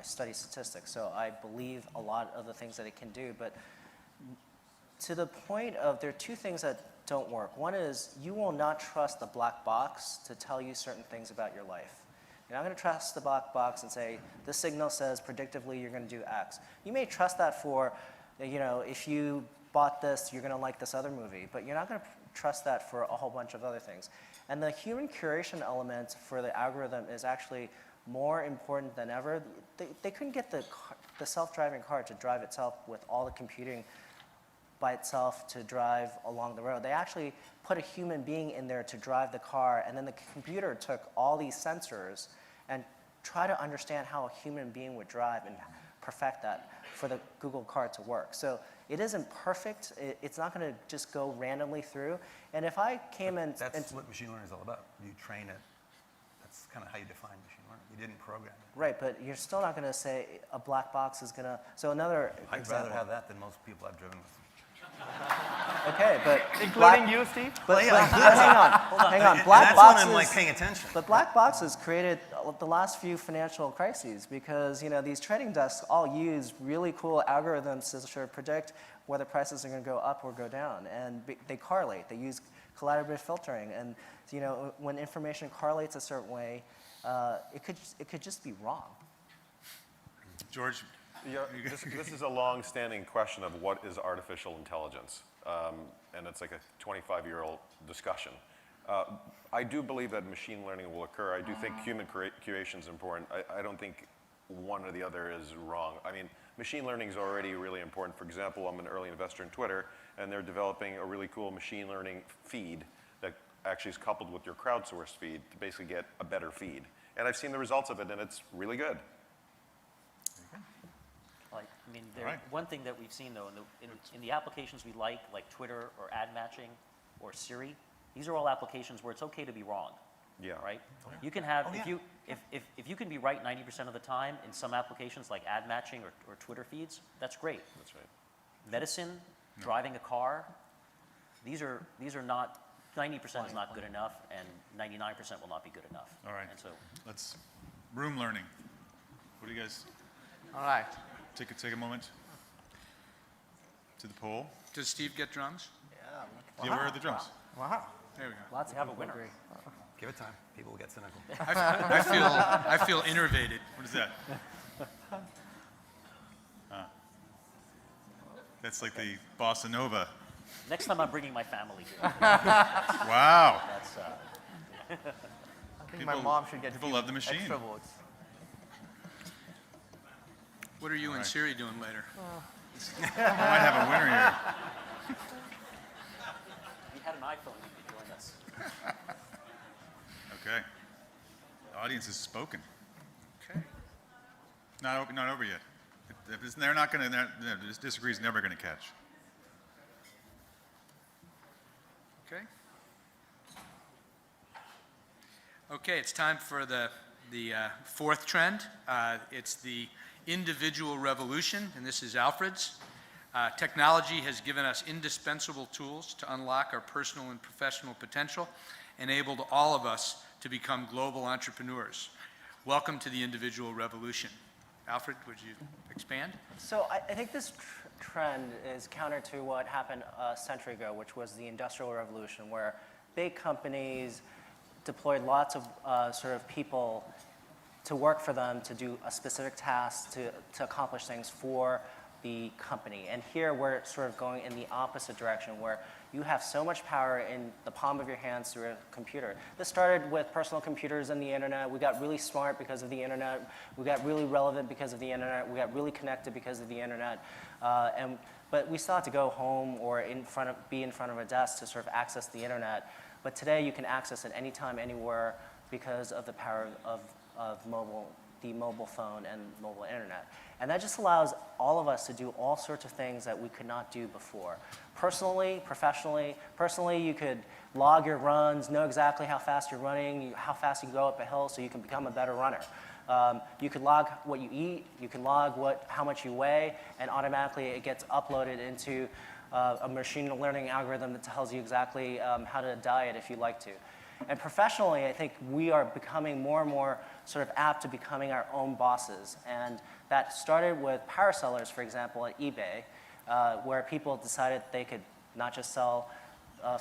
study statistics, so I believe a lot of the things that it can do. But to the point of, there are two things that don't work. One is you will not trust the black box to tell you certain things about your life. You're not going to trust the black box and say, this signal says predictively you're going to do X. You may trust that for, if you bought this, you're going to like this other movie, but you're not going to trust that for a whole bunch of other things. And the human curation element for the algorithm is actually more important than ever. They couldn't get the self-driving car to drive itself with all the computing by itself to drive along the road. They actually put a human being in there to drive the car, and then the computer took all these sensors and tried to understand how a human being would drive and perfect that for the Google car to work. So it isn't perfect. It's not going to just go randomly through. And if I came in... That's what machine learning is all about. You train it. That's kind of how you define machine learning. You didn't program it. Right, but you're still not going to say a black box is going to... So another I'd rather have that than most people I've driven with. Okay, but including you, Steve. But hang on. Black that's boxes. when I'm like paying attention. But black boxes created the last few financial crises because these trading desks all use really cool algorithms to sort of predict whether prices are going to go up or go down, and they correlate. They use collaborative filtering, and when information correlates a certain way, it could just be wrong. George. Yeah, this is a long-standing question of what is artificial intelligence, and it's like a 25-year-old discussion. I do believe that machine learning will occur. I do think human curation is important. I don't think one or the other is wrong. I mean, machine learning is already really important. For example, I'm an early investor in Twitter, and they're developing a really cool machine learning feed that actually is coupled with your crowdsourced feed to basically get a better feed. And I've seen the results of it, and it's really good. One thing that we've seen though in the applications we like Twitter or ad matching or Siri, these are all applications where it's okay to be wrong. Yeah. Right. You can have if you can be right 90% of the time in some applications like ad matching or Twitter feeds, that's great. That's right. Medicine, driving a car, these are not. 90% is not good enough, and 99% will not be good enough. All right. And so let's room learning. What do you guys? All right. Take a moment to the poll. Does Steve get drums? Yeah, where are the drums? Wow. There we go. Lots of have a people winner. agree. Give it time. People will get cynical. I feel innervated. What is that? That's like the bossa nova. next time I'm bringing my family here. Wow. That's, I think my mom should get people love the machine. extra votes. What are you and Siri doing later? I might have a winner here. If you had an iPhone, you could join us. Okay. The audience has spoken. Okay. Not over yet. They're not going to. This disagree is never going to catch. Okay. Okay, it's time for the fourth trend. It's the individual revolution, and this is Alfred's. Technology has given us indispensable tools to unlock our personal and professional potential, enabled all of us to become global entrepreneurs. welcome to the individual revolution. Alfred, would you expand? So I think this trend is counter to what happened a century ago, which was the Industrial Revolution, where big companies deployed lots of sort of people to work for them to do a specific task to accomplish things for the company. And here we're sort of going in the opposite direction, where you have so much power in the palm of your hands through a computer. This started with personal computers and the internet. We got really smart because of the internet. We got really relevant because of the internet. We got really connected because of the internet. But we still have to go home or be in front of a desk to sort of access the internet. But today you can access it anytime, anywhere because of the power of the mobile phone and mobile internet. And that just allows all of us to do all sorts of things that we could not do before. Personally, professionally. Personally, you could log your runs, know exactly how fast you're running, how fast you go up a hill so you can become a better runner. You could log what you eat, you can log how much you weigh, and automatically it gets uploaded into a machine learning algorithm that tells you exactly how to diet if you'd like to. And professionally, I think we are becoming more and more sort of apt to becoming our own bosses. And that started with power sellers, for example, at eBay, where people decided they could not just sell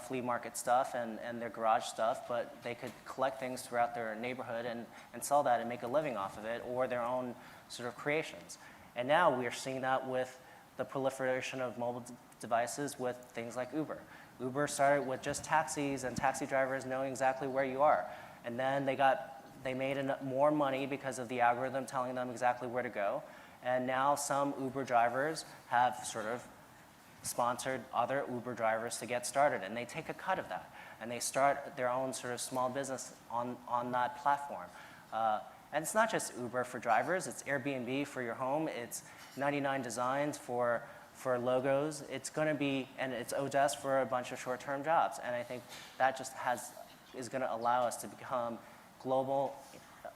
flea market stuff and their garage stuff, but they could collect things throughout their neighborhood and sell that and make a living off of it, or their own sort of creations. And now we are seeing that with the proliferation of mobile devices with things like Uber. Uber started with just taxis and taxi drivers knowing exactly where you are. And then they made more money because of the algorithm telling them exactly where to go. And now some Uber drivers have sort of sponsored other Uber drivers to get started. And they take a cut of that. And they start their own sort of small business on that platform. And it's not just Uber for drivers. It's Airbnb for your home. It's 99 Designs for logos. It's going to be, and it's Odesk for a bunch of short-term jobs. And I think that just is going to allow us to become global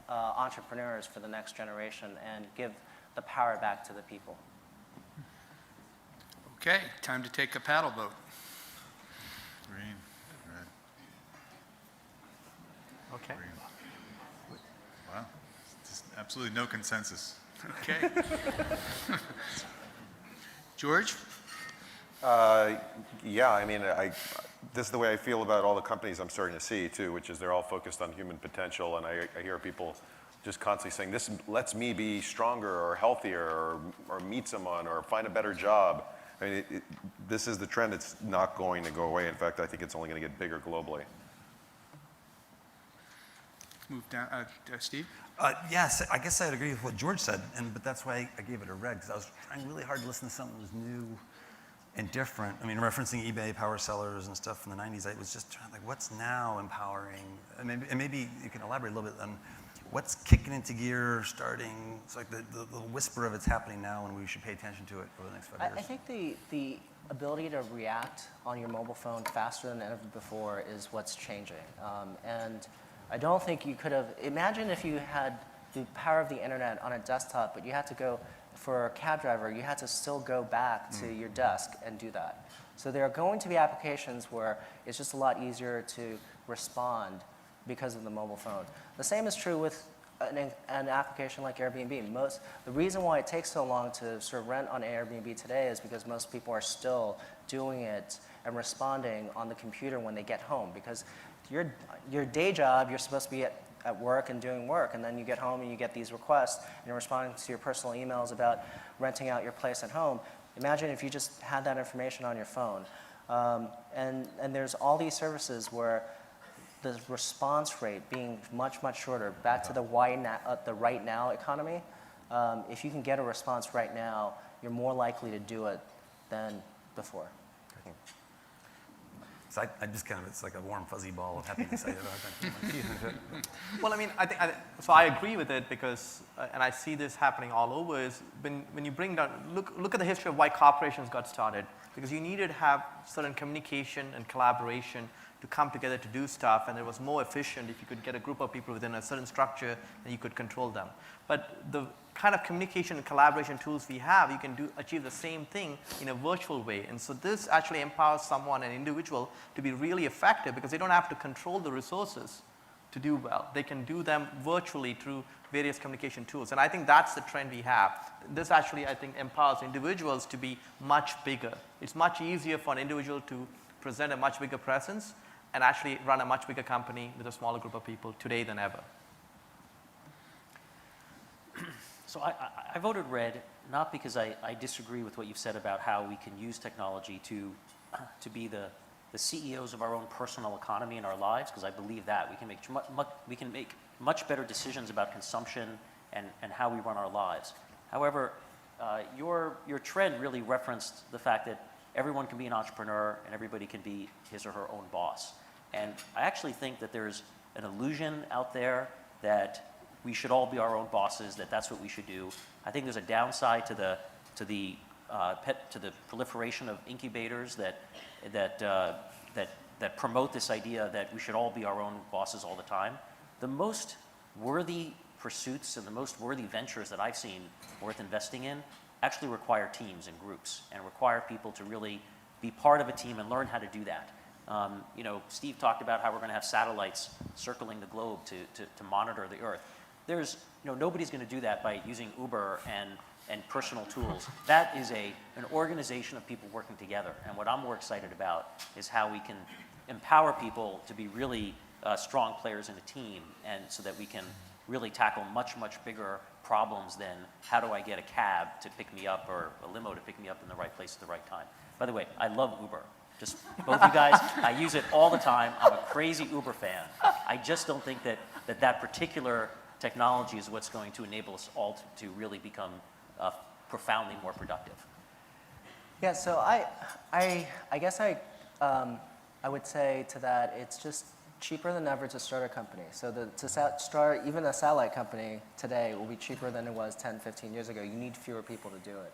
entrepreneurs for the next generation and give the power back to the people. Okay, time to take a paddle vote. Green, red, Okay. green. Wow, just absolutely no consensus. Okay. George? Yeah, I mean, this is the way I feel about all the companies I'm starting to see, too, which is they're all focused on human potential, and I hear people just constantly saying, this lets me be stronger or healthier or meet someone or find a better job. I mean, this is the trend. It's not going to go away. In fact, I think it's only going to get bigger globally. Move down. Steve? Yes, I guess I'd agree with what George said, but that's why I gave it a red, because I was trying really hard to listen to something that was new and different. I mean, referencing eBay power sellers and stuff from the 90s, I was just trying, like, what's now empowering? And maybe you can elaborate a little bit on what's kicking into gear, starting. It's like the whisper of it's happening now, and we should pay attention to it over the next 5 years. I think the ability to react on your mobile phone faster than ever before is what's changing. And I don't think you could have, imagine if you had the power of the internet on a desktop, but you had to go, for a cab driver, you had to still go back to your desk and do that. So there are going to be applications where it's just a lot easier to respond because of the mobile phone. The same is true with an application like Airbnb. The reason why it takes so long to sort of rent on Airbnb today is because most people are still doing it and responding on the computer when they get home, because your day job, you're supposed to be at work and doing work, and then you get home and you get these requests and you're responding to your personal emails about renting out your place at home. Imagine if you just had that information on your phone. And there's all these services where the response rate being much, much shorter, back to the right now economy. If you can get a response right now, you're more likely to do it than before. So I just kind of, it's like a warm fuzzy ball of happiness. Well, I mean, so I agree with it because, and I see this happening all over, is when you bring down, look at the history of why corporations got started, because you needed to have certain communication and collaboration to come together to do stuff, and it was more efficient if you could get a group of people within a certain structure and you could control them. But the kind of communication and collaboration tools we have, you can achieve the same thing in a virtual way. And so this actually empowers someone, an individual, to be really effective because they don't have to control the resources to do well. They can do them virtually through various communication tools. And I think that's the trend we have. This actually, I think, empowers individuals to be much bigger. It's much easier for an individual to present a much bigger presence and actually run a much bigger company with a smaller group of people today than ever. So I voted red, not because I disagree with what you've said about how we can use technology to be the CEOs of our own personal economy in our lives, because I believe that. We can make much better decisions about consumption and how we run our lives. However, your trend really referenced the fact that everyone can be an entrepreneur and everybody can be his or her own boss. And I actually think that there's an illusion out there that we should all be our own bosses, that that's what we should do. I think there's a downside to the proliferation of incubators that promote this idea that we should all be our own bosses all the time. The most worthy pursuits and the most worthy ventures that I've seen worth investing in actually require teams and groups and require people to really be part of a team and learn how to do that. Steve talked about how we're going to have satellites circling the globe to monitor the Earth. Nobody's going to do that by using Uber and personal tools. That is an organization of people working together. And what I'm more excited about is how we can empower people to be really strong players in a team, and so that we can really tackle much, much bigger problems than how do I get a cab to pick me up or a limo to pick me up in the right place at the right time. By the way, I love Uber. Just both you guys, I use it all the time. I'm a crazy Uber fan. I just don't think that particular technology is what's going to enable us all to really become profoundly more productive. Yeah, so I guess I would say to that, it's just cheaper than ever to start a company. So to start even a satellite company today will be cheaper than it was 10, 15 years ago. You need fewer people to do it.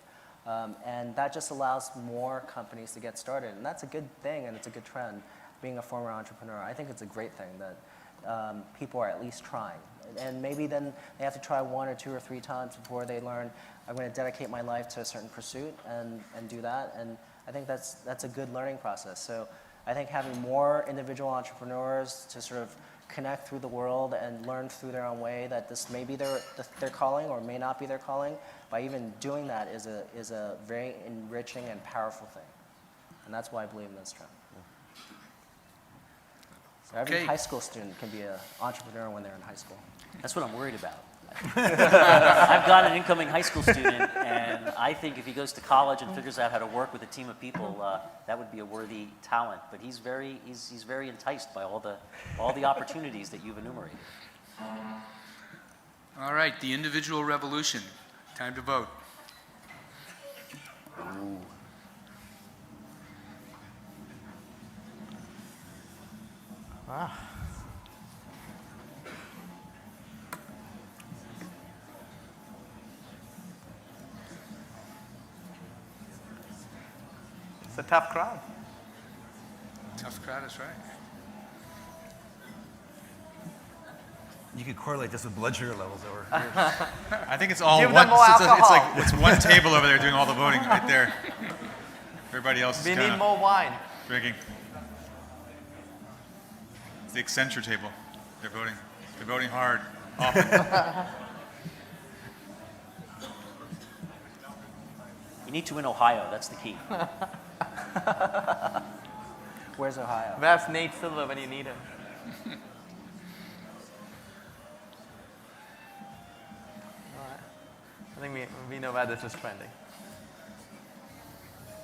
And that just allows more companies to get started. And that's a good thing, and it's a good trend. Being a former entrepreneur, I think it's a great thing that people are at least trying. And maybe then they have to try 1 or 2 or 3 times before they learn, I'm going to dedicate my life to a certain pursuit and do that. And I think that's a good learning process. So I think having more individual entrepreneurs to sort of connect through the world and learn through their own way that this may be their calling or may not be their calling, by even doing that is a very enriching and powerful thing. And that's why I believe in this trend. So every high school student can be an entrepreneur when they're in high school. That's what I'm worried about. I've got an incoming high school student, and I think if he goes to college and figures out how to work with a team of people, that would be a worthy talent. But he's very enticed by all the opportunities that you've enumerated. All right, the individual revolution. Time to vote. Ooh. Ah. It's a tough crowd. Tough crowd is right. You could correlate this with blood sugar levels over here. I think it's all Give one. them more alcohol. It's one table over there doing all the voting right there. Everybody else is We kind need of more wine. drinking. It's the Accenture table. They're voting. They're voting hard. Often. You need to win Ohio. That's the key. Where's Ohio? Where's Nate Silver when you need him? All right. I think we know where this is trending.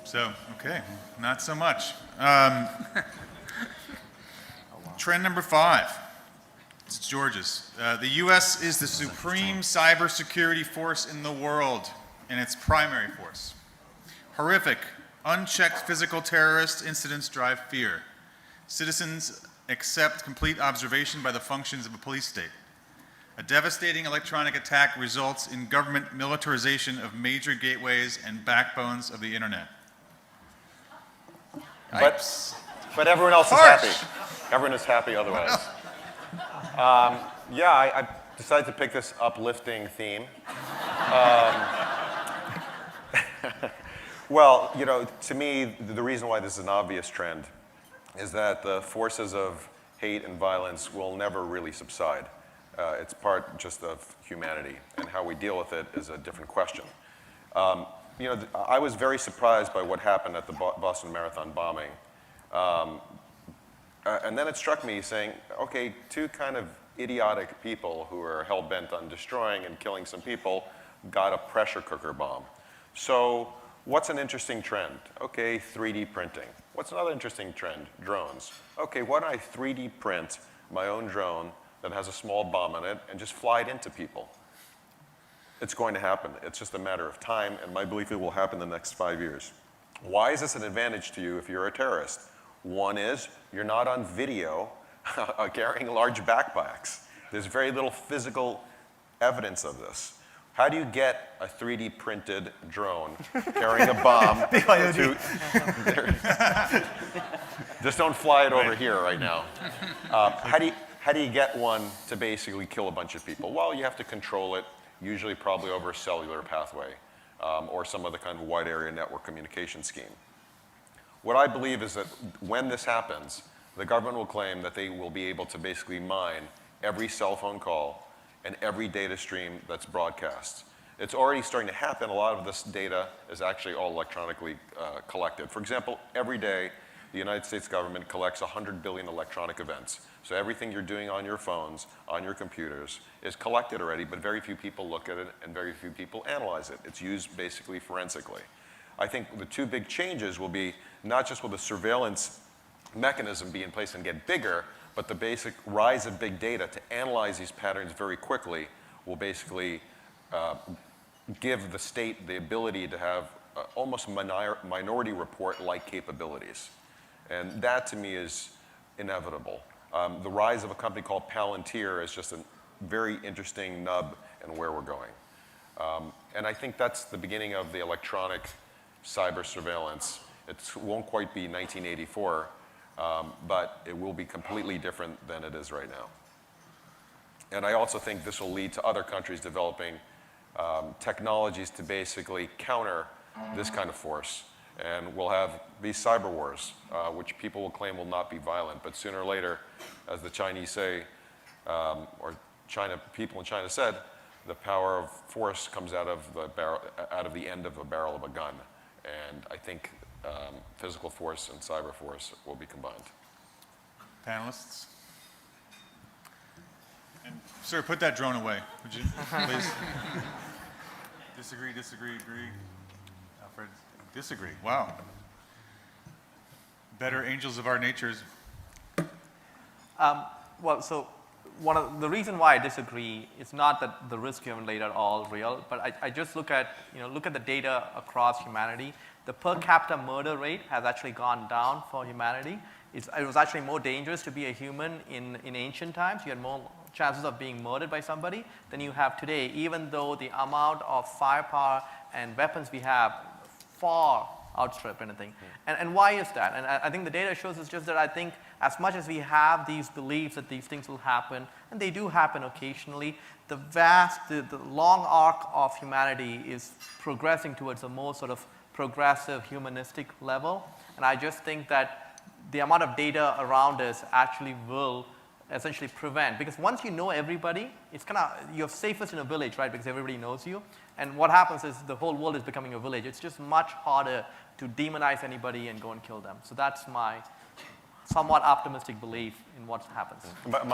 So, okay, not so much. Trend number 5. It's George's. The U.S. is the supreme cybersecurity force in the world, and its primary force. Horrific, unchecked physical terrorist incidents drive fear. Citizens accept complete observation by the functions of a police state. A devastating electronic attack results in government militarization of major gateways and backbones of the internet. But everyone else is happy. Everyone is happy otherwise. Yeah, I decided to pick this uplifting theme. Well, you know, to me, the reason why this is an obvious trend is that the forces of hate and violence will never really subside. It's part just of humanity, and how we deal with it is a different question. I was very surprised by what happened at the Boston Marathon bombing. And then it struck me saying, okay, two kind of idiotic people who are hell-bent on destroying and killing some people got a pressure cooker bomb. So what's an interesting trend? Okay, 3D printing. What's another interesting trend? Drones. Okay, why don't I 3D print my own drone that has a small bomb in it and just fly it into people? It's going to happen. It's just a matter of time, and my belief it will happen in the next 5 years. Why is this an advantage to you if you're a terrorist? One is you're not on video carrying large backpacks. There's very little physical evidence of this. How do you get a 3D printed drone carrying a bomb to... Just don't fly it over here right now. How do you get one to basically kill a bunch of people? Well, you have to control it, usually probably over a cellular pathway or some other kind of wide area network communication scheme. What I believe is that when this happens, the government will claim that they will be able to basically mine every cell phone call and every data stream that's broadcast. It's already starting to happen. A lot of this data is actually all electronically collected. For example, every day, the United States government collects 100 billion electronic events. So everything you're doing on your phones, on your computers, is collected already, but very few people look at it and very few people analyze it. It's used basically forensically. I think the two big changes will be not just will the surveillance mechanism be in place and get bigger, but the basic rise of big data to analyze these patterns very quickly will basically give the state the ability to have almost minority report-like capabilities. And that, to me, is inevitable. The rise of a company called Palantir is just a very interesting nub in where we're going. And I think that's the beginning of the electronic cyber surveillance. It won't quite be 1984, but it will be completely different than it is right now. And I also think this will lead to other countries developing technologies to basically counter this kind of force. And we'll have these cyber wars, which people will claim will not be violent. But sooner or later, as the Chinese say, or people in China said, the power of force comes out of the end of a barrel of a gun. And I think physical force and cyber force will be combined. Panelists? And sir, put that drone away, would you, please? Disagree, agree. Alfred, disagree. Wow. Better angels of our natures. Well, so the reason why I disagree is not that the risk you haven't laid out all real, but I just look at the data across humanity. The per capita murder rate has actually gone down for humanity. It was actually more dangerous to be a human in ancient times. You had more chances of being murdered by somebody than you have today, even though the amount of firepower and weapons we have far outstrip anything. And why is that? And I think the data shows us just that I think as much as we have these beliefs that these things will happen, and they do happen occasionally, the long arc of humanity is progressing towards a more sort of progressive humanistic level. And I just think that the amount of data around us actually will essentially prevent, because once you know everybody, it's you're safest in a village, right? Because everybody knows you. And what happens is the whole world is becoming a village. It's just much harder to demonize anybody and go and kill them. So that's my somewhat optimistic belief in what happens. But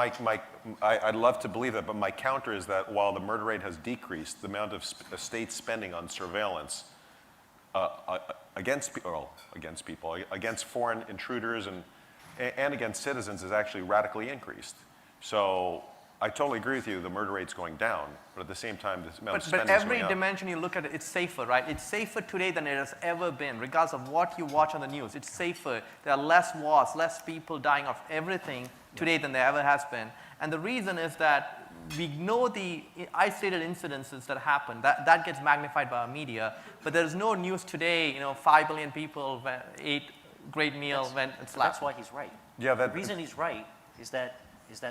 I'd love to believe that, but my counter is that while the murder rate has decreased, the amount of state spending on surveillance against foreign intruders and against citizens is actually radically increased. So I totally agree with you, the murder rate's going down, but at the same time, the amount of spending is going up. But every dimension you look at it, it's safer, right? It's safer today than it has ever been, regardless of what you watch on the news. It's safer. There are less wars, less people dying of everything today than there ever has been. And the reason is that we know the isolated incidences that happen. That gets magnified by our media, but there's no news today, 5 billion people ate great meal when it's last. That's why he's right. Yeah, the reason he's right is that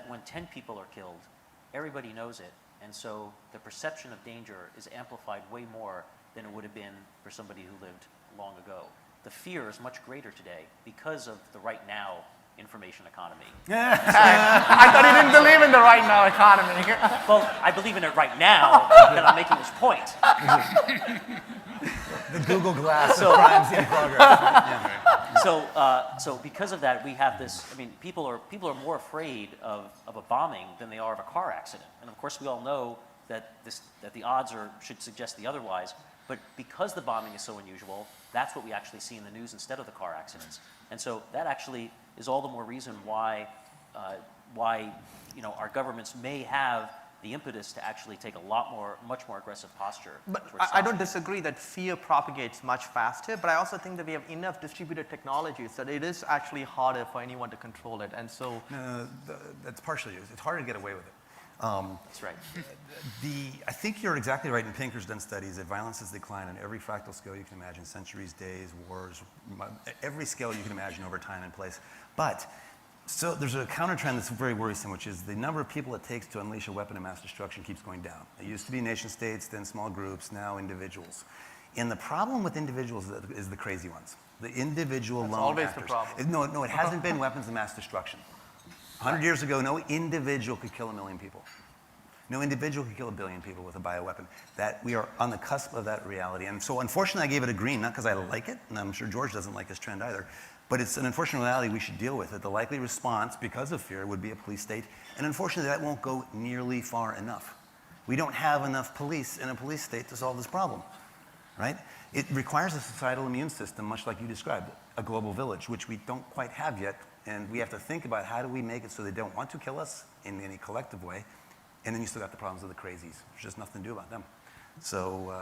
when 10 people are killed, everybody knows it. And so the perception of danger is amplified way more than it would have been for somebody who lived long ago. The fear is much greater today because of the right now information economy. I thought you didn't believe in the right now economy. Well, I believe in it right now that I'm making this point. The Google Glass of crimes in progress. So because of that, we have this. I mean, people are more afraid of a bombing than they are of a car accident. And of course, we all know that the odds should suggest the otherwise. But because the bombing is so unusual, that's what we actually see in the news instead of the car accidents. And so that actually is all the more reason why our governments may have the impetus to actually take much more aggressive posture. But towards I don't stopping. disagree that fear propagates much faster, but I also think that we have enough distributed technologies that it is actually harder for anyone to control it. And so No, that's partially it. It's harder to get away with it. That's right. I think you're exactly right, and Pinker's done studies that violence has declined on every fractal scale you can imagine, centuries, days, wars, every scale you can imagine over time and place. But so there's a counter trend that's very worrisome, which is the number of people it takes to unleash a weapon of mass destruction keeps going down. It used to be nation states, then small groups, now individuals. And the problem with individuals is the crazy ones. The individual lone always actors. the problem. No, it hasn't been weapons of mass destruction. 100 years ago, no individual could kill 1 million people. No individual could kill 1 billion people with a bioweapon. That we are on the cusp of that reality. And so unfortunately, I gave it a green, not because I like it, and I'm sure George doesn't like this trend either, but it's an unfortunate reality we should deal with. That the likely response, because of fear, would be a police state. And unfortunately, that won't go nearly far enough. We don't have enough police in a police state to solve this problem, right? It requires a societal immune system, much like you described, a global village, which we don't quite have yet. And we have to think about how do we make it so they don't want to kill us in any collective way. And then you still got the problems of the crazies. There's just nothing to do about them. So,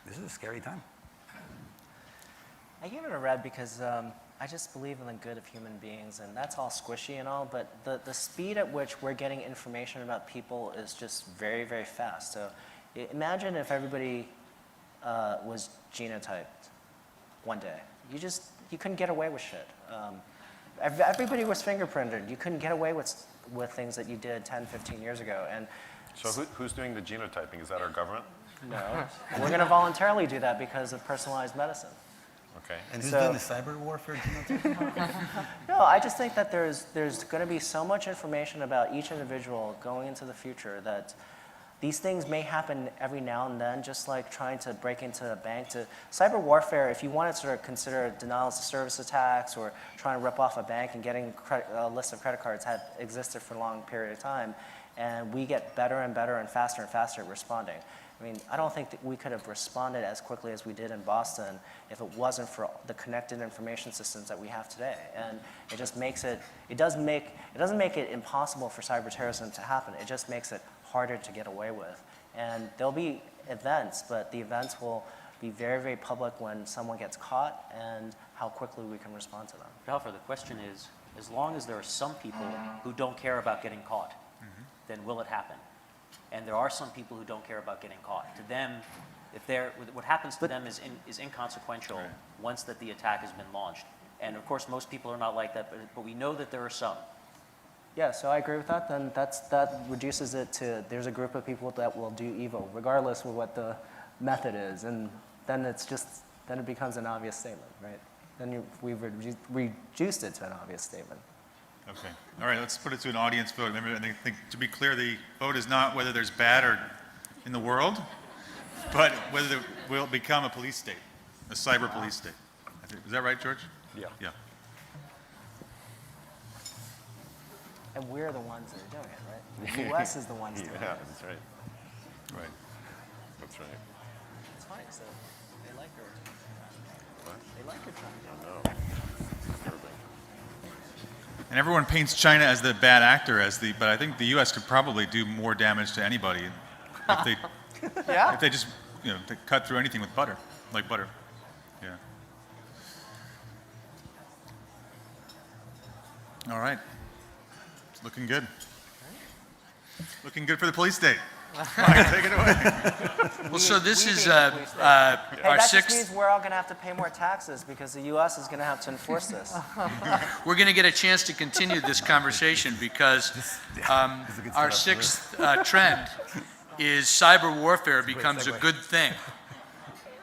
this is a scary time. I gave it a red because I just believe in the good of human beings, and that's all squishy and all, but the speed at which we're getting information about people is just very, very fast. So imagine if everybody was genotyped one day. You couldn't get away with shit. Everybody was fingerprinted. You couldn't get away with things that you did 10, 15 years ago. And So who's doing the genotyping? Is that our government? no, we're going to voluntarily do that because of personalized medicine. Okay. And who's So- doing the cyber warfare genotyping? No, I just think that there's going to be so much information about each individual going into the future that these things may happen every now and then, just like trying to break into a bank. Cyber warfare, if you want to sort of consider denials of service attacks or trying to rip off a bank and getting a list of credit cards, had existed for a long period of time, and we get better and better and faster at responding. I mean, I don't think that we could have responded as quickly as we did in Boston if it wasn't for the connected information systems that we have today. And it just makes it doesn't make it impossible for cyber terrorism to happen. It just makes it harder to get away with. And there'll be events, but the events will be very, very public when someone gets caught and how quickly we can respond to them. Alfred, the question is, as long as there are some people who don't care about getting caught, then will it happen? And there are some people who don't care about getting caught. To them, what happens to them is inconsequential once that the attack has been launched. And of course, most people are not like that, but we know that there are some. Yeah, so I agree with that. Then that reduces it to there's a group of people that will do evil, regardless of what the method is, and then it becomes an obvious statement, right? Then we've reduced it to an obvious statement. Okay. All right, let's put it to an audience vote. Remember, I think to be clear, the vote is not whether there's bad or in the world, but whether it will become a police state, a cyber police state. Is that right, George? Yeah. Yeah. And we're the ones that are doing it, right? The U.S. is the ones doing Yeah, it. that's right. Right. That's right. It's funny, so they like her. What? They like her trying. I know. Disturbing. And everyone paints China as the bad actor, but I think the U.S. could probably do more damage to anybody if they, yeah, if they just, they cut through anything with butter, like butter. Yeah. All right. It's looking good. Looking good for the police state. Mike, take it away. Well, so this is Hey, our that just sixth. means we're all going to have to pay more taxes because the U.S. is going to have to enforce this. We're going to get a chance to continue this conversation because our sixth trend is cyber warfare becomes a good thing.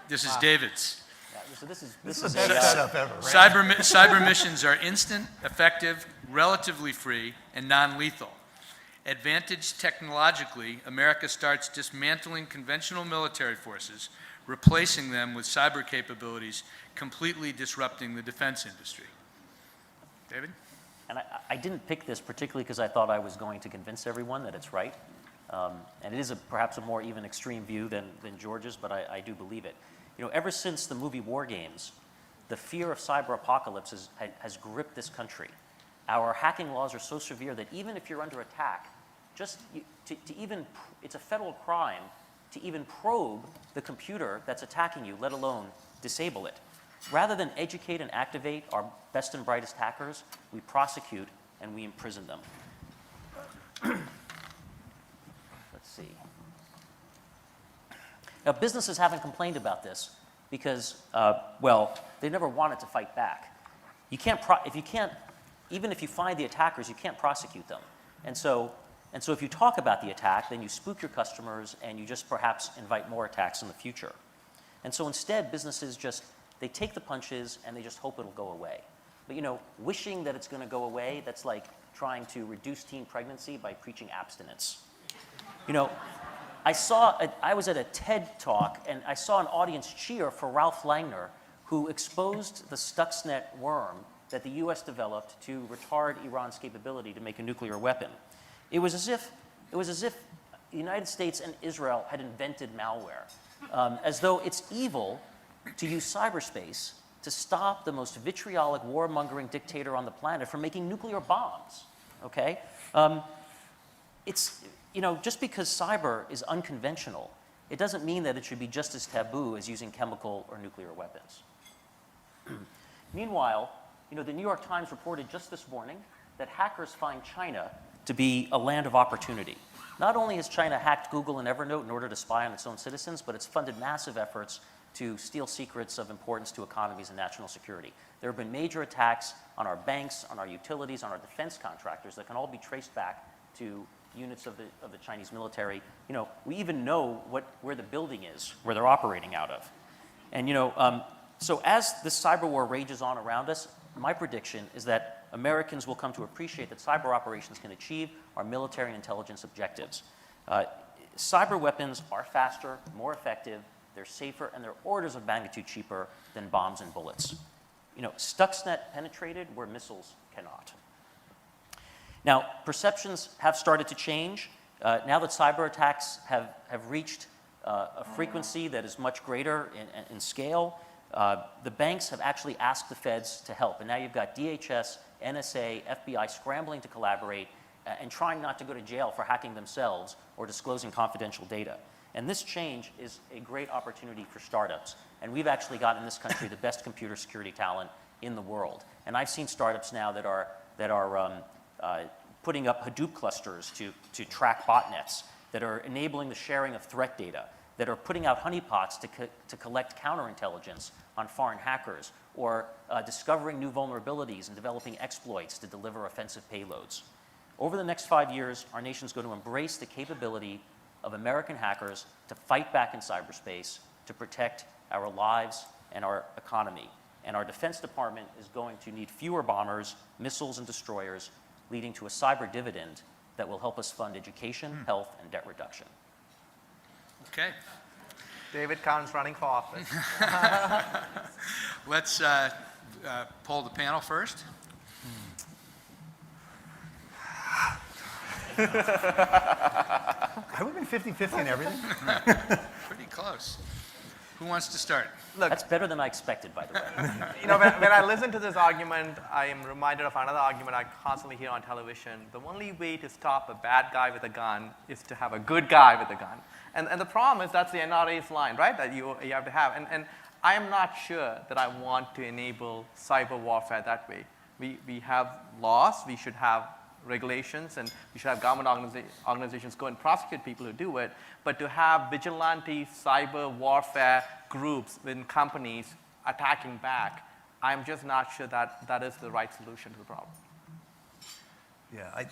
This is David's. Yeah, this So this is the best setup ever, right? Cyber missions are instant, effective, relatively free, and non-lethal. Advantaged technologically, America starts dismantling conventional military forces, replacing them with cyber capabilities, completely disrupting the defense industry. David? And I didn't pick this particularly because I thought I was going to convince everyone that it's right. And it is perhaps a more even extreme view than George's, but I do believe it. You know, ever since the movie War Games, the fear of cyber apocalypse has gripped this country. Our hacking laws are so severe that even if you're under attack, it's a federal crime to even probe the computer that's attacking you, let alone disable it. Rather than educate and activate our best and brightest hackers, we prosecute and we imprison them. Let's see. Now, businesses haven't complained about this because, well, they never wanted to fight back. Even if you find the attackers, you can't prosecute them. And so if you talk about the attack, then you spook your customers and you just perhaps invite more attacks in the future. And so instead, businesses they take the punches and they just hope it'll go away. But you know, wishing that it's going to go away, that's like trying to reduce teen pregnancy by preaching abstinence. You know, I was at a TED talk and I saw an audience cheer for Ralph Langner, who exposed the Stuxnet worm that the US developed to retard Iran's capability to make a nuclear weapon. It was as if the United States and Israel had invented malware, as though it's evil to use cyberspace to stop the most vitriolic warmongering dictator on the planet from making nuclear bombs, okay? You know, just because cyber is unconventional, it doesn't mean that it should be just as taboo as using chemical or nuclear weapons. Meanwhile, you know, the New York Times reported just this morning that hackers find China to be a land of opportunity. Not only has China hacked Google and Evernote in order to spy on its own citizens, but it's funded massive efforts to steal secrets of importance to economies and national security. There have been major attacks on our banks, on our utilities, on our defense contractors that can all be traced back to units of the Chinese military. You know, we even know where the building is, where they're operating out of. And you know, so as this cyber war rages on around us, my prediction is that Americans will come to appreciate that cyber operations can achieve our military and intelligence objectives. Cyber weapons are faster, more effective, they're safer, and they're orders of magnitude cheaper than bombs and bullets. You know, Stuxnet penetrated where missiles cannot. Now, perceptions have started to change. Now that cyber attacks have reached a frequency that is much greater in scale, the banks have actually asked the feds to help. And now you've got DHS, NSA, FBI scrambling to collaborate and trying not to go to jail for hacking themselves or disclosing confidential data. And this change is a great opportunity for startups. And we've actually got in this country the best computer security talent in the world. And I've seen startups now that are putting up Hadoop clusters to track botnets, that are enabling the sharing of threat data, that are putting out honeypots to collect counterintelligence on foreign hackers, or discovering new vulnerabilities and developing exploits to deliver offensive payloads. Over the next 5 years, our nation's going to embrace the capability of American hackers to fight back in cyberspace, to protect our lives and our economy. And our Defense Department is going to need fewer bombers, missiles, and destroyers, leading to a cyber dividend that will help us fund education, health, and debt reduction. Okay. David Cowan's running for office. Let's poll the panel first. Have we been 50-50 in everything? Pretty close. Who wants to start? Look, That's better than I expected, by the way. you know, when I listen to this argument, I am reminded of another argument I constantly hear on television. The only way to stop a bad guy with a gun is to have a good guy with a gun. And the problem is that's the NRA's line, right, that you have to have. And I am not sure that I want to enable cyber warfare that way. We have laws, we should have regulations, and we should have government organizations go and prosecute people who do it. But to have vigilante cyber warfare groups within companies attacking back, I'm just not sure that that is the right solution to the problem. Yeah,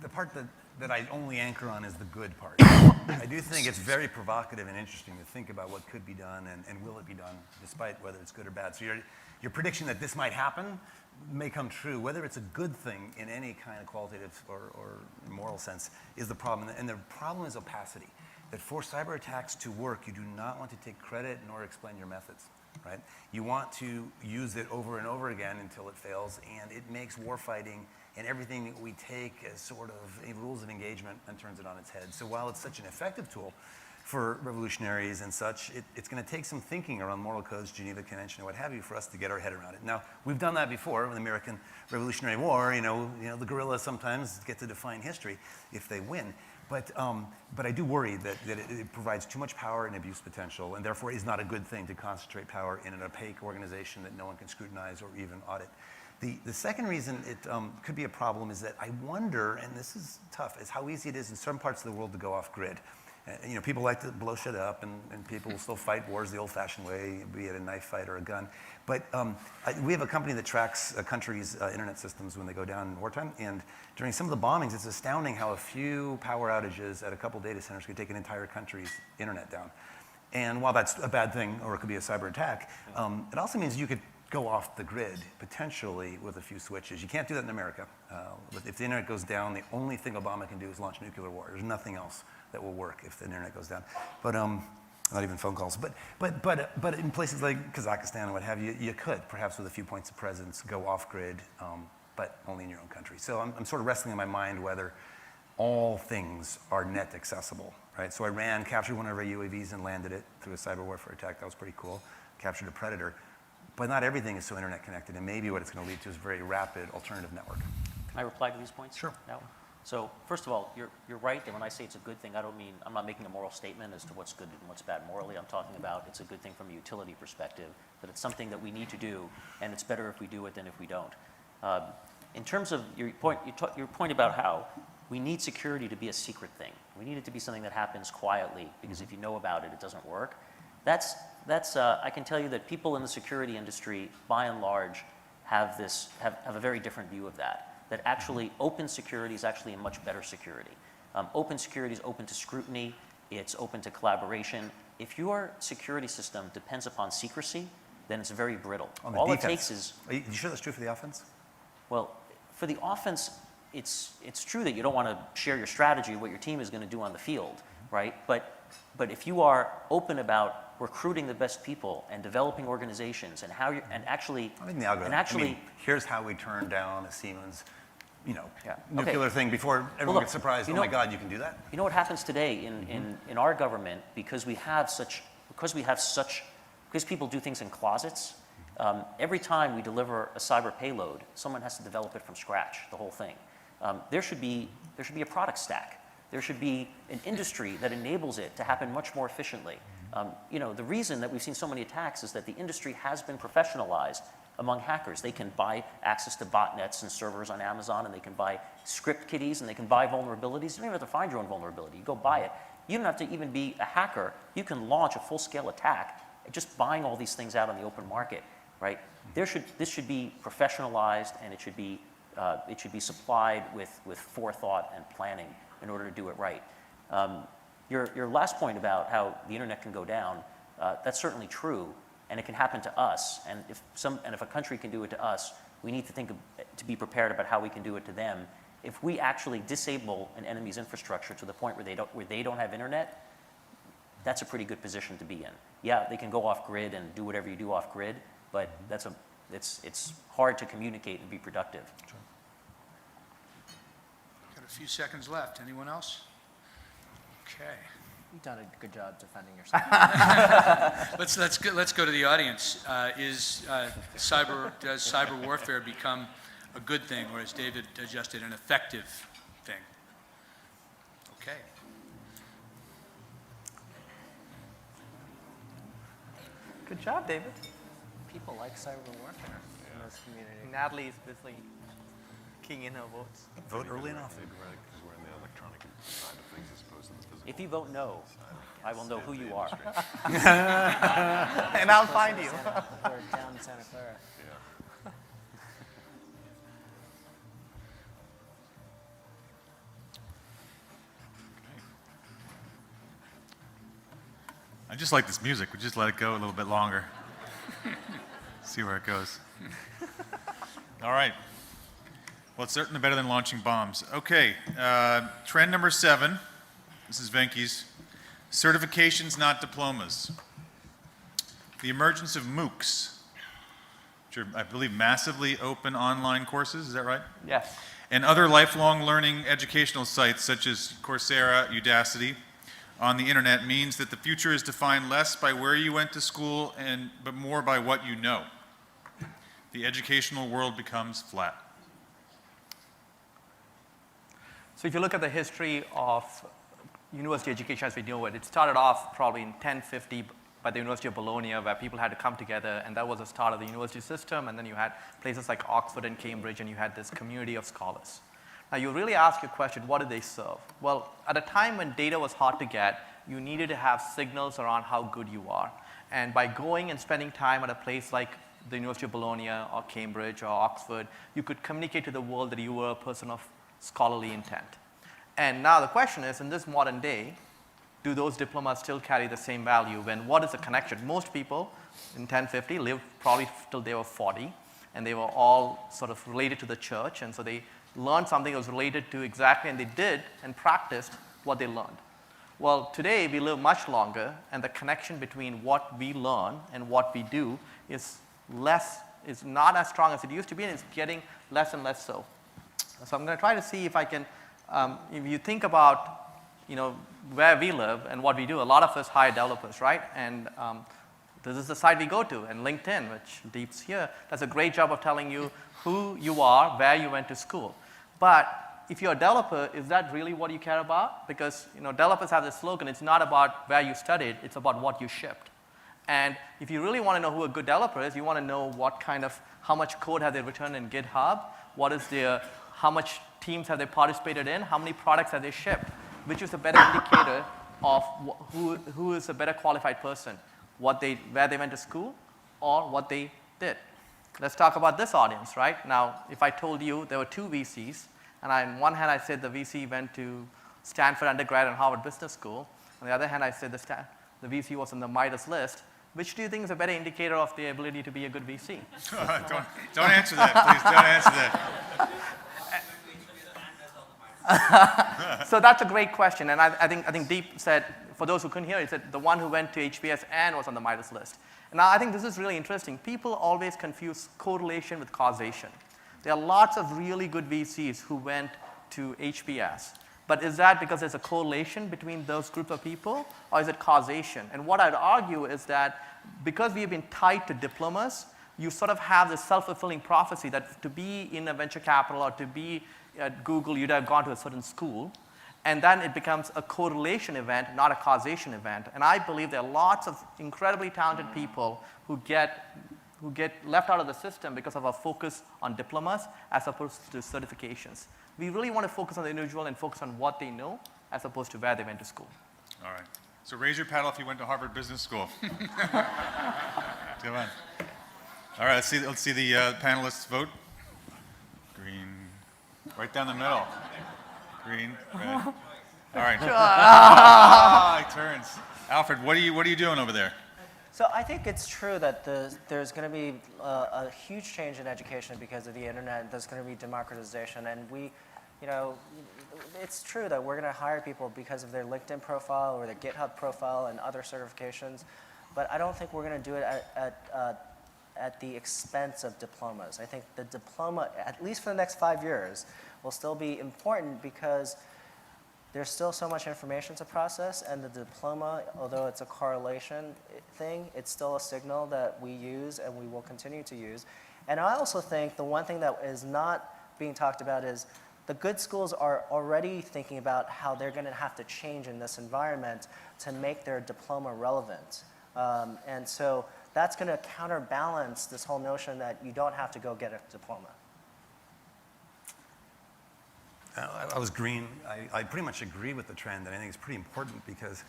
the part that that I only anchor on is the good part. I do think it's very provocative and interesting to think about what could be done and will it be done, despite whether it's good or bad. So your prediction that this might happen may come true. Whether it's a good thing in any kind of qualitative or moral sense is the problem. And the problem is opacity. That for cyber attacks to work, you do not want to take credit nor explain your methods, right? You want to use it over and over again until it fails, and it makes warfighting and everything that we take as sort of rules of engagement and turns it on its head. So while it's such an effective tool for revolutionaries and such, it's going to take some thinking around moral codes, Geneva Convention, and what have you, for us to get our head around it. Now, we've done that before with the American Revolutionary War. The guerrillas sometimes get to define history if they win. But I do worry that it provides too much power and abuse potential, and therefore is not a good thing to concentrate power in an opaque organization that no one can scrutinize or even audit. The second reason it could be a problem is that I wonder, and this is tough, is how easy it is in some parts of the world to go off grid. People like to blow shit up, and people will still fight wars the old-fashioned way, be it a knife fight or a gun. But we have a company that tracks a country's internet systems when they go down in wartime, and during some of the bombings, it's astounding how a few power outages at a couple data centers could take an entire country's internet down. And while that's a bad thing, or it could be a cyber attack, it also means you could go off the grid, potentially with a few switches. You can't do that in America. If the internet goes down, the only thing Obama can do is launch nuclear war. There's nothing else that will work if the internet goes down. But not even phone calls. But in places like Kazakhstan and what have you, you could, perhaps with a few points of presence, go off grid, but only in your own country. So I'm sort of wrestling in my mind whether all things are net accessible, right? So Iran captured one of our UAVs and landed it through a cyber warfare attack. That was pretty cool. Captured a predator. But not everything is so internet connected, and maybe what it's going to lead to is a very rapid alternative network. Can I reply to these points? Sure. Now? So first of all, you're right that when I say it's a good thing, I'm not making a moral statement as to what's good and what's bad morally. I'm talking about it's a good thing from a utility perspective, that it's something that we need to do, and it's better if we do it than if we don't. In terms of your point about how we need security to be a secret thing. We need it to be something that happens quietly, because if you know about it, it doesn't work. I can tell you that people in the security industry, by and large, have a very different view of that. That actually open security is actually a much better security. Open security is open to scrutiny, it's open to collaboration. If your security system depends upon secrecy, then it's very brittle. All it takes is... Are you sure that's true for the offense? Well, for the offense, it's true that you don't want to share your strategy, what your team is going to do on the field, right? But if you are open about recruiting the best people and developing organizations and how you here's how we turn down a Siemens, nuclear thing before everyone gets surprised. Oh my God, you can do that. You know what happens today in our government because people do things in closets. Every time we deliver a cyber payload, someone has to develop it from scratch, the whole thing. There should be a product stack. There should be an industry that enables it to happen much more efficiently. The reason that we've seen so many attacks is that the industry has been professionalized among hackers. They can buy access to botnets and servers on Amazon, and they can buy script kiddies, and they can buy vulnerabilities. You don't even have to find your own vulnerability. You go buy it. You don't have to even be a hacker. You can launch a full-scale attack just buying all these things out on the open market, right? This should be professionalized, and it should be supplied with forethought and planning in order to do it right. Your last point about how the internet can go down, that's certainly true, and it can happen to us. And if a country can do it to us, we need to be prepared about how we can do it to them. If we actually disable an enemy's infrastructure to the point where they don't have internet, that's a pretty good position to be in. Yeah, they can go off grid and do whatever you do off grid, but it's hard to communicate and be productive. Sure. Got a few seconds left. Anyone else? Okay. You've done a good job defending yourself. Let's go to the audience. Does cyber warfare become a good thing, or as David adjusted, an effective thing? Okay. Good job, David. People like cyber warfare in this community. Natalie is busy keying in her votes. Vote early and often. Because we're in the electronic side of things as opposed to the physical. If you vote no, I will know who you are. And I'll find you. We're down in Santa Clara. Yeah. I just like this music. We just let it go a little bit longer. See where it goes. All right. Well, it's certainly better than launching bombs. Okay, trend number 7. This is Venky's. Certifications, not diplomas. The emergence of MOOCs, which are, I believe, massively open online courses. Is that right? Yes. And other lifelong learning educational sites such as Coursera, Udacity, on the internet means that the future is defined less by where you went to school but more by what you know. The educational world becomes flat. So if you look at the history of university education as we know it, it started off probably in 1050 by the University of Bologna, where people had to come together, and that was the start of the university system. And then you had places like Oxford and Cambridge, and you had this community of scholars. Now, you really ask your question, what did they serve? Well, at a time when data was hard to get, you needed to have signals around how good you are. And by going and spending time at a place like the University of Bologna or Cambridge or Oxford, you could communicate to the world that you were a person of scholarly intent. And now the question is, in this modern day, do those diplomas still carry the same value? When what is the connection? Most people in 1050 lived probably till they were 40, and they were all sort of related to the church, and so they learned something that was related to exactly, and they did and practiced what they learned. Well, today we live much longer, and the connection between what we learn and what we do is not as strong as it used to be, and it's getting less and less so. So I'm going to try to see if I can, if you think about, where we live and what we do, a lot of us hire developers, right? And this is the site we go to, and LinkedIn, which Deep's here, does a great job of telling you who you are, where you went to school. But if you're a developer, is that really what you care about? Because developers have this slogan, it's not about where you studied, it's about what you shipped. And if you really want to know who a good developer is, you want to know how much code have they written in GitHub, how much teams have they participated in, how many products have they shipped, which is a better indicator of who is a better qualified person, where they went to school or what they did. Let's talk about this audience, right? Now, if I told you there were 2 VCs, and on one hand I said the VC went to Stanford undergrad and Harvard Business School, on the other hand I said the VC was on the Midas List, which do you think is a better indicator of the ability to be a good VC? Don't answer that, please. Don't answer that. So that's a great question, and I think Deep said, for those who couldn't hear, he said the one who went to HBS and was on the Midas List. And now I think this is really interesting. People always confuse correlation with causation. There are lots of really good VCs who went to HBS, but is that because there's a correlation between those group of people, or is it causation? And what I'd argue is that because we've been tied to diplomas, you sort of have this self-fulfilling prophecy that to be in a venture capital or to be at Google, you'd have gone to a certain school, and then it becomes a correlation event, not a causation event. And I believe there are lots of incredibly talented people who get left out of the system because of our focus on diplomas as opposed to certifications. We really want to focus on the individual and focus on what they know as opposed to where they went to school. All right. So raise your paddle if you went to Harvard Business School. Come on. All right, let's see the panelists vote. Green. Right down the middle. Green, red. All right. He turns. Alfred, what are you doing over there? So I think it's true that there's going to be a huge change in education because of the internet, and there's going to be democratization. And it's true that we're going to hire people because of their LinkedIn profile or their GitHub profile and other certifications. But I don't think we're going to do it at the expense of diplomas. I think the diploma, at least for the next 5 years, will still be important because there's still so much information to process, and the diploma, although it's a correlation thing, it's still a signal that we use and we will continue to use. And I also think the one thing that is not being talked about is the good schools are already thinking about how they're going to have to change in this environment to make their diploma relevant. And so that's going to counterbalance this whole notion that you don't have to go get a diploma. I was green. I pretty much agree with the trend, and I think it's pretty important because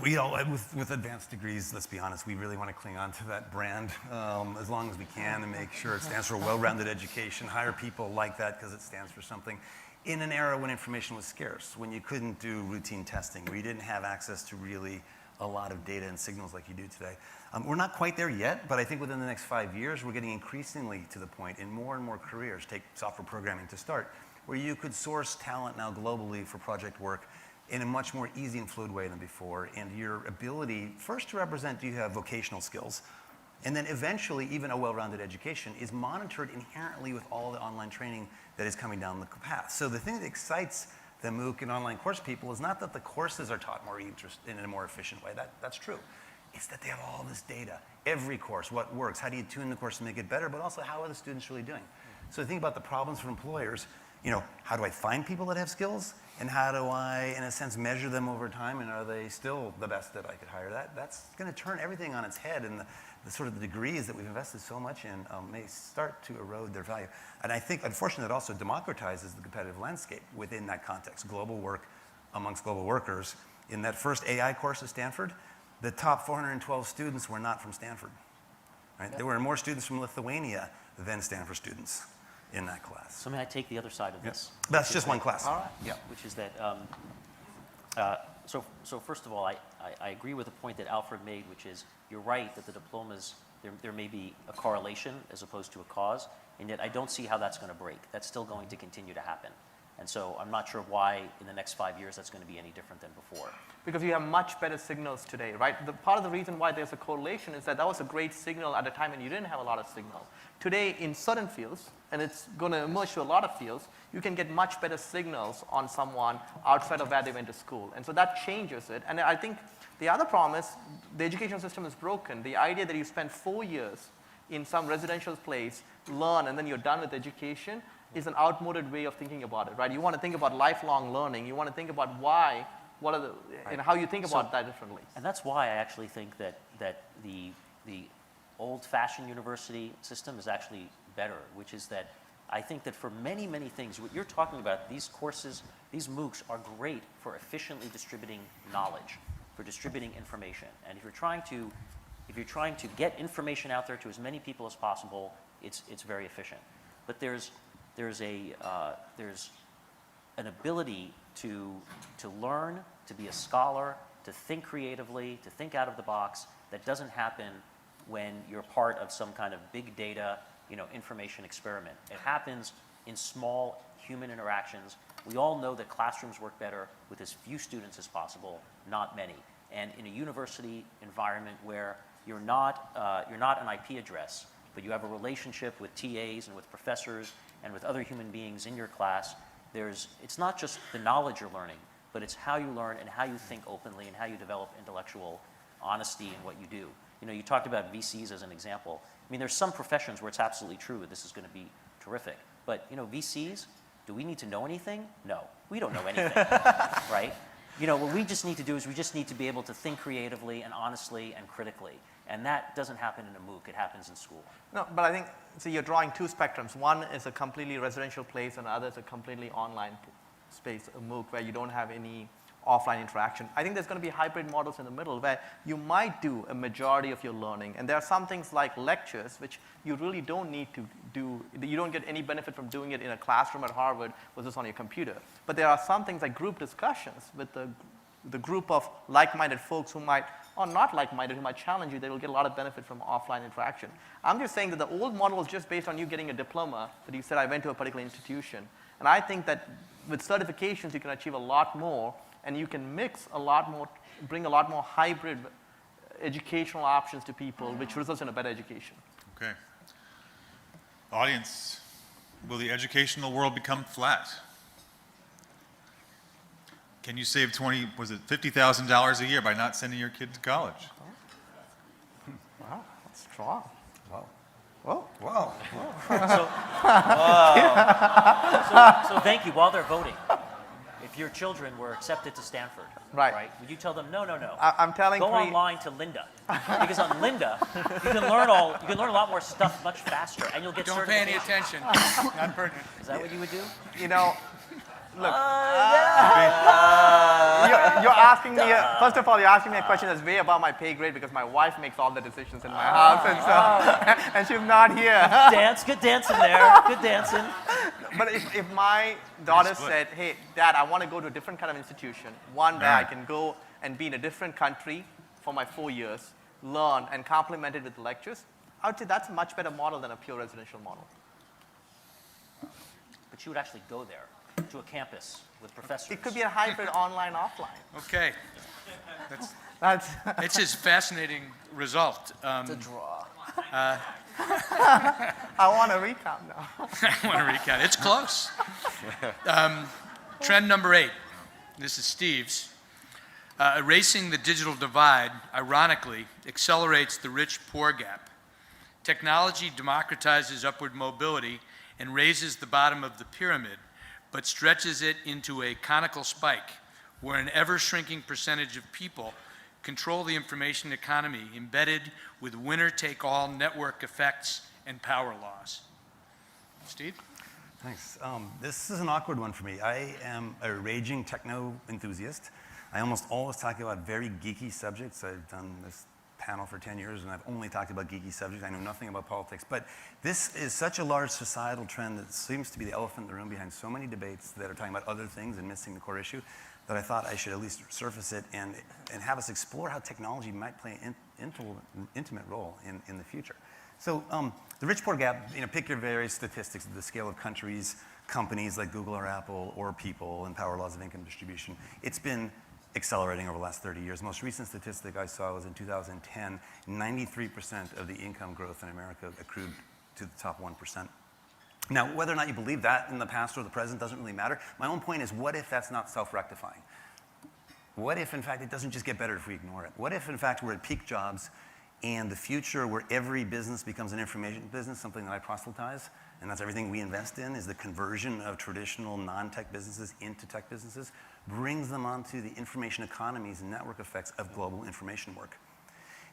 we all, with advanced degrees, let's be honest, we really want to cling on to that brand as long as we can and make sure it stands for a well-rounded education, hire people like that because it stands for something. in an era when information was scarce, when you couldn't do routine testing, where you didn't have access to really a lot of data and signals like you do today. We're not quite there yet, but I think within the next 5 years, we're getting increasingly to the point in more and more careers, take software programming to start, where you could source talent now globally for project work in a much more easy and fluid way than before. And your ability, first to represent, do you have vocational skills? And then eventually, even a well-rounded education is monitored inherently with all the online training that is coming down the path. So the thing that excites the MOOC and online course people is not that the courses are taught more in a more efficient way. That's true. It's that they have all this data. Every course, what works, how do you tune the course to make it better, but also how are the students really doing? So think about the problems for employers. How do I find people that have skills? And how do I, in a sense, measure them over time? And are they still the best that I could hire? That's going to turn everything on its head. And the sort of the degrees that we've invested so much in may start to erode their value. And I think, unfortunately, it also democratizes the competitive landscape within that context. Global work amongst global workers. In that first AI course at Stanford, the top 412 students were not from Stanford. Right? Yep. There were more students from Lithuania than Stanford students in that class. So may I take the other side of this? That's just one class. All right. Yeah. Which is that, so first of all, I agree with the point that Alfred made, which is you're right that the diplomas, there may be a correlation as opposed to a cause, and yet I don't see how that's going to break. That's still going to continue to happen. And so I'm not sure why in the next 5 years that's going to be any different than before. Because you have much better signals today, right? Part of the reason why there's a correlation is that was a great signal at a time when you didn't have a lot of signal. Today, in certain fields, and it's going to emerge to a lot of fields, you can get much better signals on someone outside of where they went to school. And so that changes it. And I think the other problem is the education system is broken. The idea that you spend 4 years in some residential place, learn, and then you're done with education is an outmoded way of thinking about it, right? You want to think about lifelong learning. You want to think about why, what are the, and how you think about that differently. And that's why I actually think that the old-fashioned university system is actually better, which is that I think that for many, many things, what you're talking about, these courses, these MOOCs are great for efficiently distributing knowledge, for distributing information. And if you're trying to get information out there to as many people as possible, it's very efficient. But there's an ability to learn, to be a scholar, to think creatively, to think out of the box that doesn't happen when you're part of some kind of big data, information experiment. It happens in small human interactions. We all know that classrooms work better with as few students as possible, not many. And in a university environment where you're not an IP address, but you have a relationship with TAs and with professors and with other human beings in your class, it's not just the knowledge you're learning, but it's how you learn and how you think openly and how you develop intellectual honesty in what you do. You talked about VCs as an example. I mean, there's some professions where it's absolutely true that this is going to be terrific. But, VCs, do we need to know anything? No, we don't know anything, right? What we just need to do is we just need to be able to think creatively and honestly and critically. And that doesn't happen in a MOOC, it happens in school. No, but I think, you're drawing two spectrums. One is a completely residential place and the other is a completely online space, a MOOC, where you don't have any offline interaction. I think there's going to be hybrid models in the middle where you might do a majority of your learning. And there are some things like lectures, which you really don't need to do. You don't get any benefit from doing it in a classroom at Harvard versus on your computer. But there are some things like group discussions with the group of like-minded folks who might, or not like-minded, who might challenge you. They will get a lot of benefit from offline interaction. I'm just saying that the old model was just based on you getting a diploma that you said, I went to a particular institution. And I think that with certifications, you can achieve a lot more, and you can mix a lot more, bring a lot more hybrid educational options to people, which results in a better education. Okay. Audience, will the educational world become flat? Can you save $50,000 a year by not sending your kid to college? Wow, that's strong. Wow. Whoa. Wow. So Venky, while they're voting, if your children were accepted to Stanford, right? Would you tell them no? I'm telling. Go online to Linda, because on Linda you can learn a lot more stuff much faster, and you'll get. Don't pay any attention. Not pertinent. Is that what you would do? Look. You're asking me. First of all, you're asking me a question that's way above my pay grade because my wife makes all the decisions in my house, and she's not here. Good dancing there. Good dancing. but if my daughter said, hey, Dad, I want to go to a different kind of institution, one where I can go and be in a different country for my 4 years, learn and complement it with lectures, I would say that's a much better model than a pure residential model. But you would actually go there to a campus with professors. It could be a hybrid online, offline. Okay. That's It's a fascinating result. It's a draw. I want to recount now. I want to recount. It's close. Trend number 8. This is Steve's. Erasing the digital divide, ironically, accelerates the rich-poor gap. Technology democratizes upward mobility and raises the bottom of the pyramid, but stretches it into a conical spike, where an ever-shrinking percentage of people control the information economy embedded with winner-take-all network effects and power laws. Steve? Thanks. This is an awkward one for me. I am a raging techno enthusiast. I almost always talk about very geeky subjects. I've done this panel for 10 years and I've only talked about geeky subjects. I know nothing about politics. But this is such a large societal trend that seems to be the elephant in the room behind so many debates that are talking about other things and missing the core issue, that I thought I should at least surface it and have us explore how technology might play an intimate role in the future. So the rich-poor gap, pick your various statistics at the scale of countries, companies like Google or Apple, or people, and power laws of income distribution. It's been accelerating over the last 30 years. The most recent statistic I saw was in 2010, 93% of the income growth in America accrued to the top 1%. Now, whether or not you believe that in the past or the present doesn't really matter. My own point is, what if that's not self-rectifying? What if, in fact, it doesn't just get better if we ignore it? What if, in fact, we're at peak jobs and the future where every business becomes an information business, something that I proselytize, and that's everything we invest in, is the conversion of traditional non-tech businesses into tech businesses, brings them onto the information economies and network effects of global information work.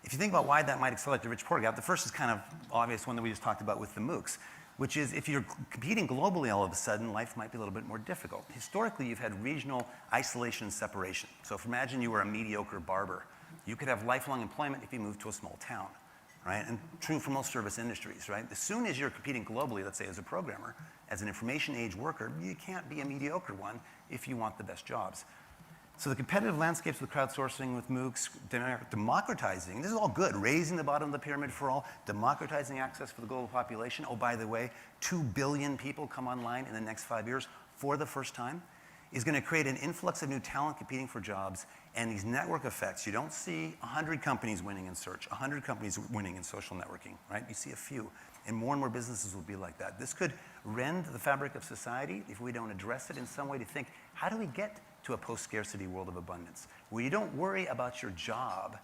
If you think about why that might accelerate the rich-poor gap, the first is kind of obvious, one that we just talked about with the MOOCs, which is if you're competing globally all of a sudden, life might be a little bit more difficult. Historically, you've had regional isolation and separation. So if imagine you were a mediocre barber, you could have lifelong employment if you moved to a small town, right? And true for most service industries, right? As soon as you're competing globally, let's say as a programmer, as an information age worker, you can't be a mediocre one if you want the best jobs. So the competitive landscapes with crowdsourcing, with MOOCs, democratizing, this is all good, raising the bottom of the pyramid for all, democratizing access for the global population. Oh, by the way, 2 billion people come online in the next 5 years for the first time, is going to create an influx of new talent competing for jobs, and these network effects. You don't see 100 companies winning in search, 100 companies winning in social networking, right? You see a few, and more businesses will be like that. This could rend the fabric of society if we don't address it in some way to think, how do we get to a post-scarcity world of abundance, where you don't worry about your job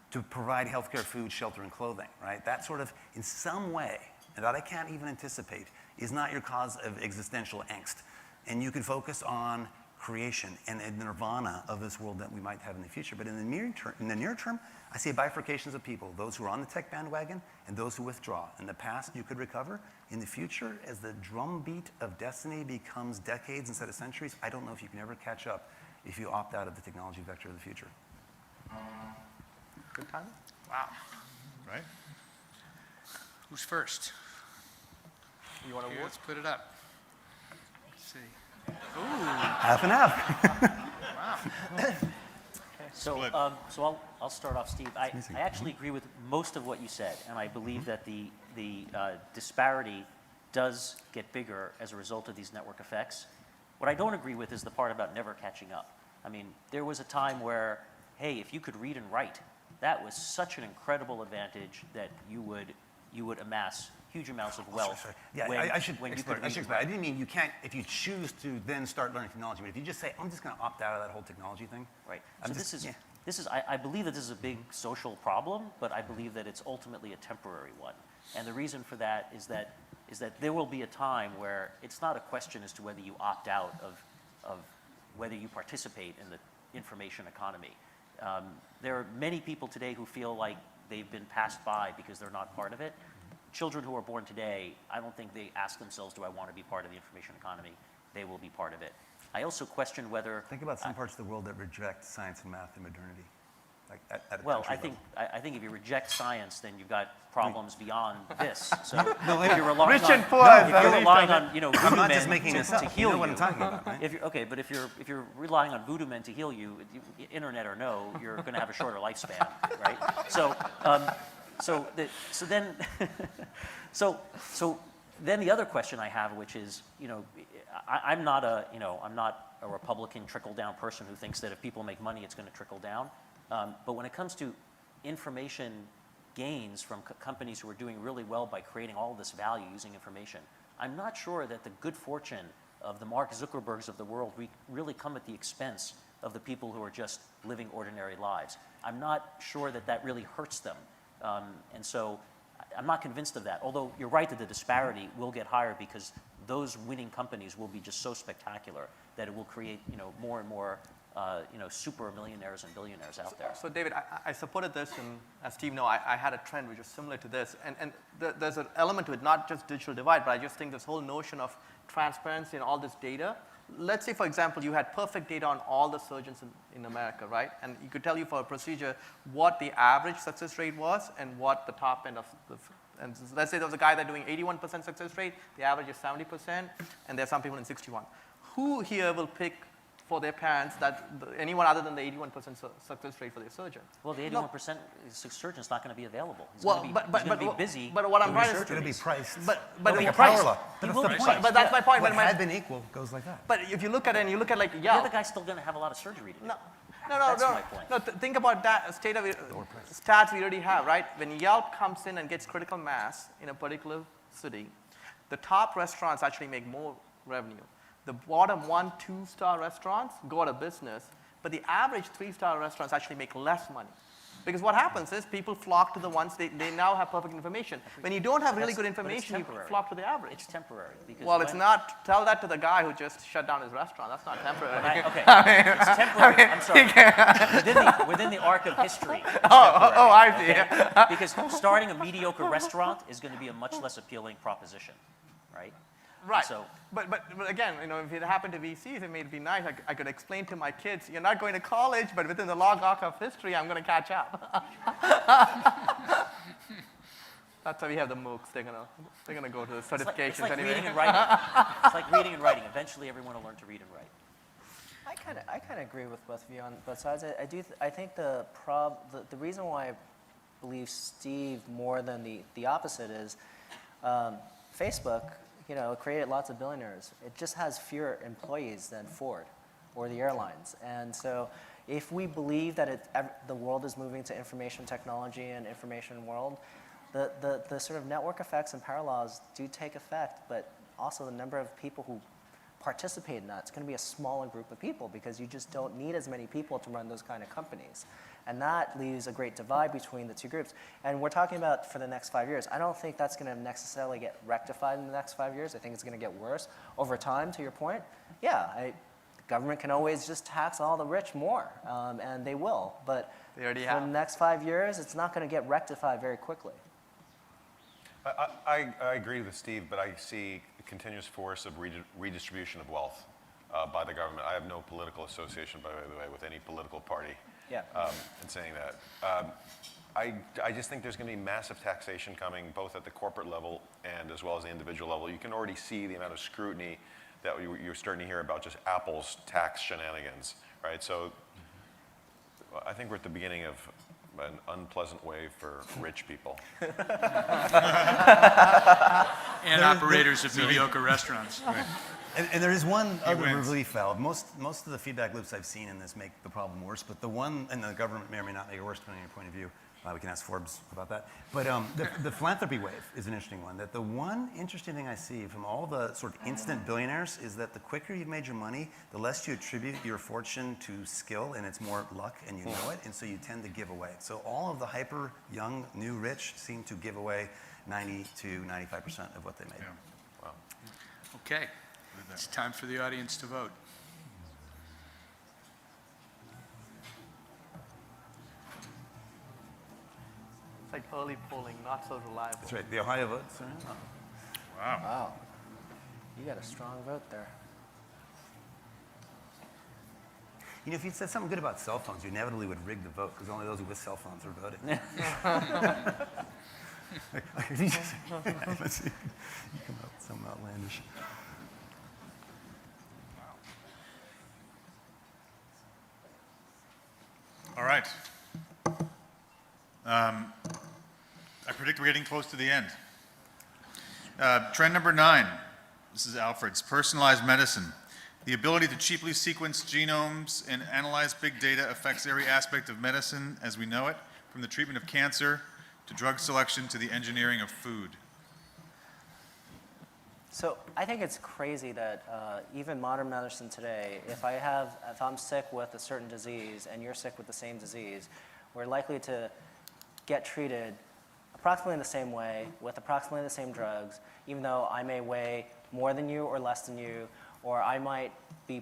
to provide healthcare, food, shelter, and clothing, right? That sort of, in some way, and that I can't even anticipate, is not your cause of existential angst. And you can focus on creation and the nirvana of this world that we might have in the future. But in the near term, I see bifurcations of people, those who are on the tech bandwagon and those who withdraw. In the past, you could recover. In the future, as the drumbeat of destiny becomes decades instead of centuries, I don't know if you can ever catch up if you opt out of the technology vector of the future. Good time? Wow. Right? Who's first? You want to Here, vote? let's put it up. Let's see. Half and half. Wow. So, I'll start off, Steve. I actually agree with most of what you said, and I believe that the disparity does get bigger as a result of these network effects. What I don't agree with is the part about never catching up. I mean, there was a time where, hey, if you could read and write, that was such an incredible advantage that you would amass huge amounts of wealth. Sorry. Yeah, I should explain. I didn't mean you can't, if you choose to then start learning technology, but if you just say, I'm just going to opt out of that whole technology thing. Right. So I believe that this is a big social problem, but I believe that it's ultimately a temporary one. And the reason for that is that there will be a time where it's not a question as to whether you opt out of whether you participate in the information economy. There are many people today who feel like they've been passed by because they're not part of it. Children who are born today, I don't think they ask themselves, do I want to be part of the information economy? They will be part of it. I also question whether... Think about some parts of the world that reject science and math and modernity. like at a Well, country I think if you reject science, then you've got problems beyond this. So No, if you're relying Rich and on, poor no, is if you're the relying least on, you know, I'm voodoo not men just making this to up. heal You know what I'm talking about, right? If you're, okay, but if you're relying on voodoo men to heal you, internet or no, you're going to have a shorter lifespan, right? So, so then the other question I have, which is, you know, I'm not a Republican trickle-down person who thinks that if people make money, it's going to trickle down. But when it comes to information gains from companies who are doing really well by creating all of this value using information, I'm not sure that the good fortune of the Mark Zuckerbergs of the world really come at the expense of the people who are just living ordinary lives. I'm not sure that that really hurts them. And so I'm not convinced of that, although you're right that the disparity will get higher because those winning companies will be just so spectacular that it will create, you know, more and more super millionaires and billionaires out there. So David, I supported this, and as Steve knows, I had a trend which was similar to this. And there's an element to it, not just digital divide, but I just think this whole notion of transparency and all this data. Let's say, for example, you had perfect data on all the surgeons in America, right? And you could tell you for a procedure what the average success rate was and what the top end of the, and let's say there was a guy that's doing 81% success rate, the average is 70%, and there are some people in 61. Who here will pick for their parents that anyone other than the 81% success rate for their surgeon? Well, the 81% surgeon's not going to be available. He's Well, going to be busy. But what I'm doing trying to It's going to be priced. But like a price. power law. But that's the point. But that's my point. What But had been equal goes like that. But if you look at it and you look at like The Yelp. other guy's still going to have a lot of surgery to do. No, That's my point. no. Think about that stats we already have, right? When Yelp comes in and gets critical mass in a particular city, the top restaurants actually make more revenue. The bottom 1, 2-star restaurants go out of business, but the average 3-star restaurants actually make less money. Because what happens is people flock to the ones they now have perfect information. When you don't have really good information, you flock to the average. It's temporary. Because Well, it's not. Tell that to the guy who just shut down his restaurant. That's not temporary. Okay, it's temporary. I'm sorry. Within the arc of history. It's Oh, I see. okay? Because starting a mediocre restaurant is going to be a much less appealing proposition, right? Right. So, but again, you know, if it happened to VCs, it may be nice. I could explain to my kids, you're not going to college, but within the log arc of history, I'm going to catch up. That's how we have the MOOCs. They're gonna go to the certifications it's like anyway. reading and writing. It's like reading and writing. Eventually, everyone will learn to read and write. I kind of agree with both of you on both sides. I think the reason why I believe Steve more than the opposite is Facebook, you know, created lots of billionaires. It just has fewer employees than Ford or the airlines. And so if we believe that the world is moving to information technology and information world, the sort of network effects and power laws do take effect, but also the number of people who participate in that, it's going to be a smaller group of people because you just don't need as many people to run those kind of companies. And that leaves a great divide between the two groups. And we're talking about for the next 5 years. I don't think that's going to necessarily get rectified in the next 5 years. I think it's going to get worse over time, to your point. Yeah, the government can always just tax all the rich more, and they will. But They already for have. the next 5 years, it's not going to get rectified very quickly. I agree with Steve, but I see a continuous force of redistribution of wealth by the government. I have no political association, by the way, with any political party. Yeah. In saying that. I just think there's going to be massive taxation coming, both at the corporate level and as well as the individual level. You can already see the amount of scrutiny that you're starting to hear about just Apple's tax shenanigans, right? So I think we're at the beginning of an unpleasant wave for rich people. And operators of mediocre restaurants. Right. And there is one other relief valve. Most of the feedback loops I've seen in this make the problem worse, but the one, and the government may or may not make it worse depending on your point of view. We can ask Forbes about that. But the philanthropy wave is an interesting one. That the one interesting thing I see from all the sort of instant billionaires is that the quicker you've made your money, the less you attribute your fortune to skill, and it's more luck, and you know it, and so you tend to give away. So all of the hyper young, new rich seem to give away 90 to 95% of what they made. Yeah. Wow. Okay, it's time for the audience to vote. It's like early polling, not so reliable. That's right. The Ohio votes. Wow. Wow. You got a strong vote there. You know, if you said something good about cell phones, you inevitably would rig the vote because only those with cell phones are voting. Let's see. You come up with something outlandish. All right. I predict we're getting close to the end. Trend number 9. This is Alfred's. Personalized medicine. The ability to cheaply sequence genomes and analyze big data affects every aspect of medicine as we know it, from the treatment of cancer to drug selection to the engineering of food. So I think it's crazy that even modern medicine today, if I'm sick with a certain disease and you're sick with the same disease, we're likely to get treated approximately in the same way with approximately the same drugs, even though I may weigh more than you or less than you, or I might be,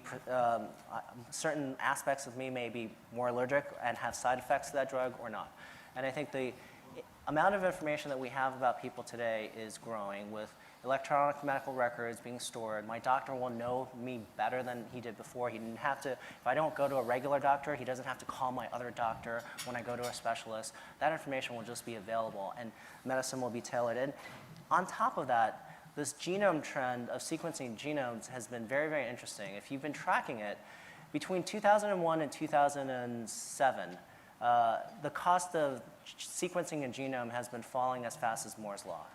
certain aspects of me may be more allergic and have side effects to that drug or not. And I think the amount of information that we have about people today is growing with electronic medical records being stored. My doctor will know me better than he did before. He didn't have to, if I don't go to a regular doctor, he doesn't have to call my other doctor when I go to a specialist. That information will just be available and medicine will be tailored. And on top of that, this genome trend of sequencing genomes has been very, very interesting. If you've been tracking it, between 2001 and 2007, the cost of sequencing a genome has been falling as fast as Moore's Law.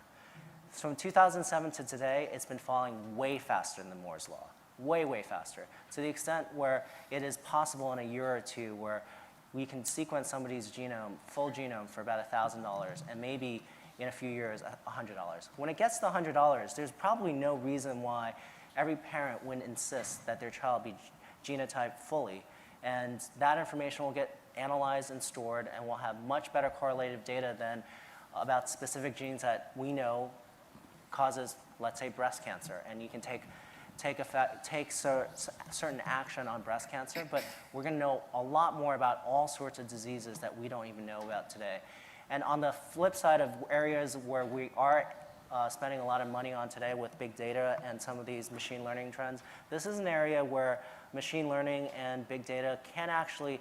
From 2007 to today, it's been falling way faster than Moore's Law. Way, way faster. To the extent where it is possible in a year or two where we can sequence somebody's genome, full genome, for about $1,000, and maybe in a few years, $100. When it gets to $100, there's probably no reason why every parent wouldn't insist that their child be genotyped fully. And that information will get analyzed and stored, and we'll have much better correlative data than about specific genes that we know causes, let's say, breast cancer. And you can take certain action on breast cancer, but we're going to know a lot more about all sorts of diseases that we don't even know about today. And on the flip side of areas where we are spending a lot of money on today with big data and some of these machine learning trends, this is an area where machine learning and big data can actually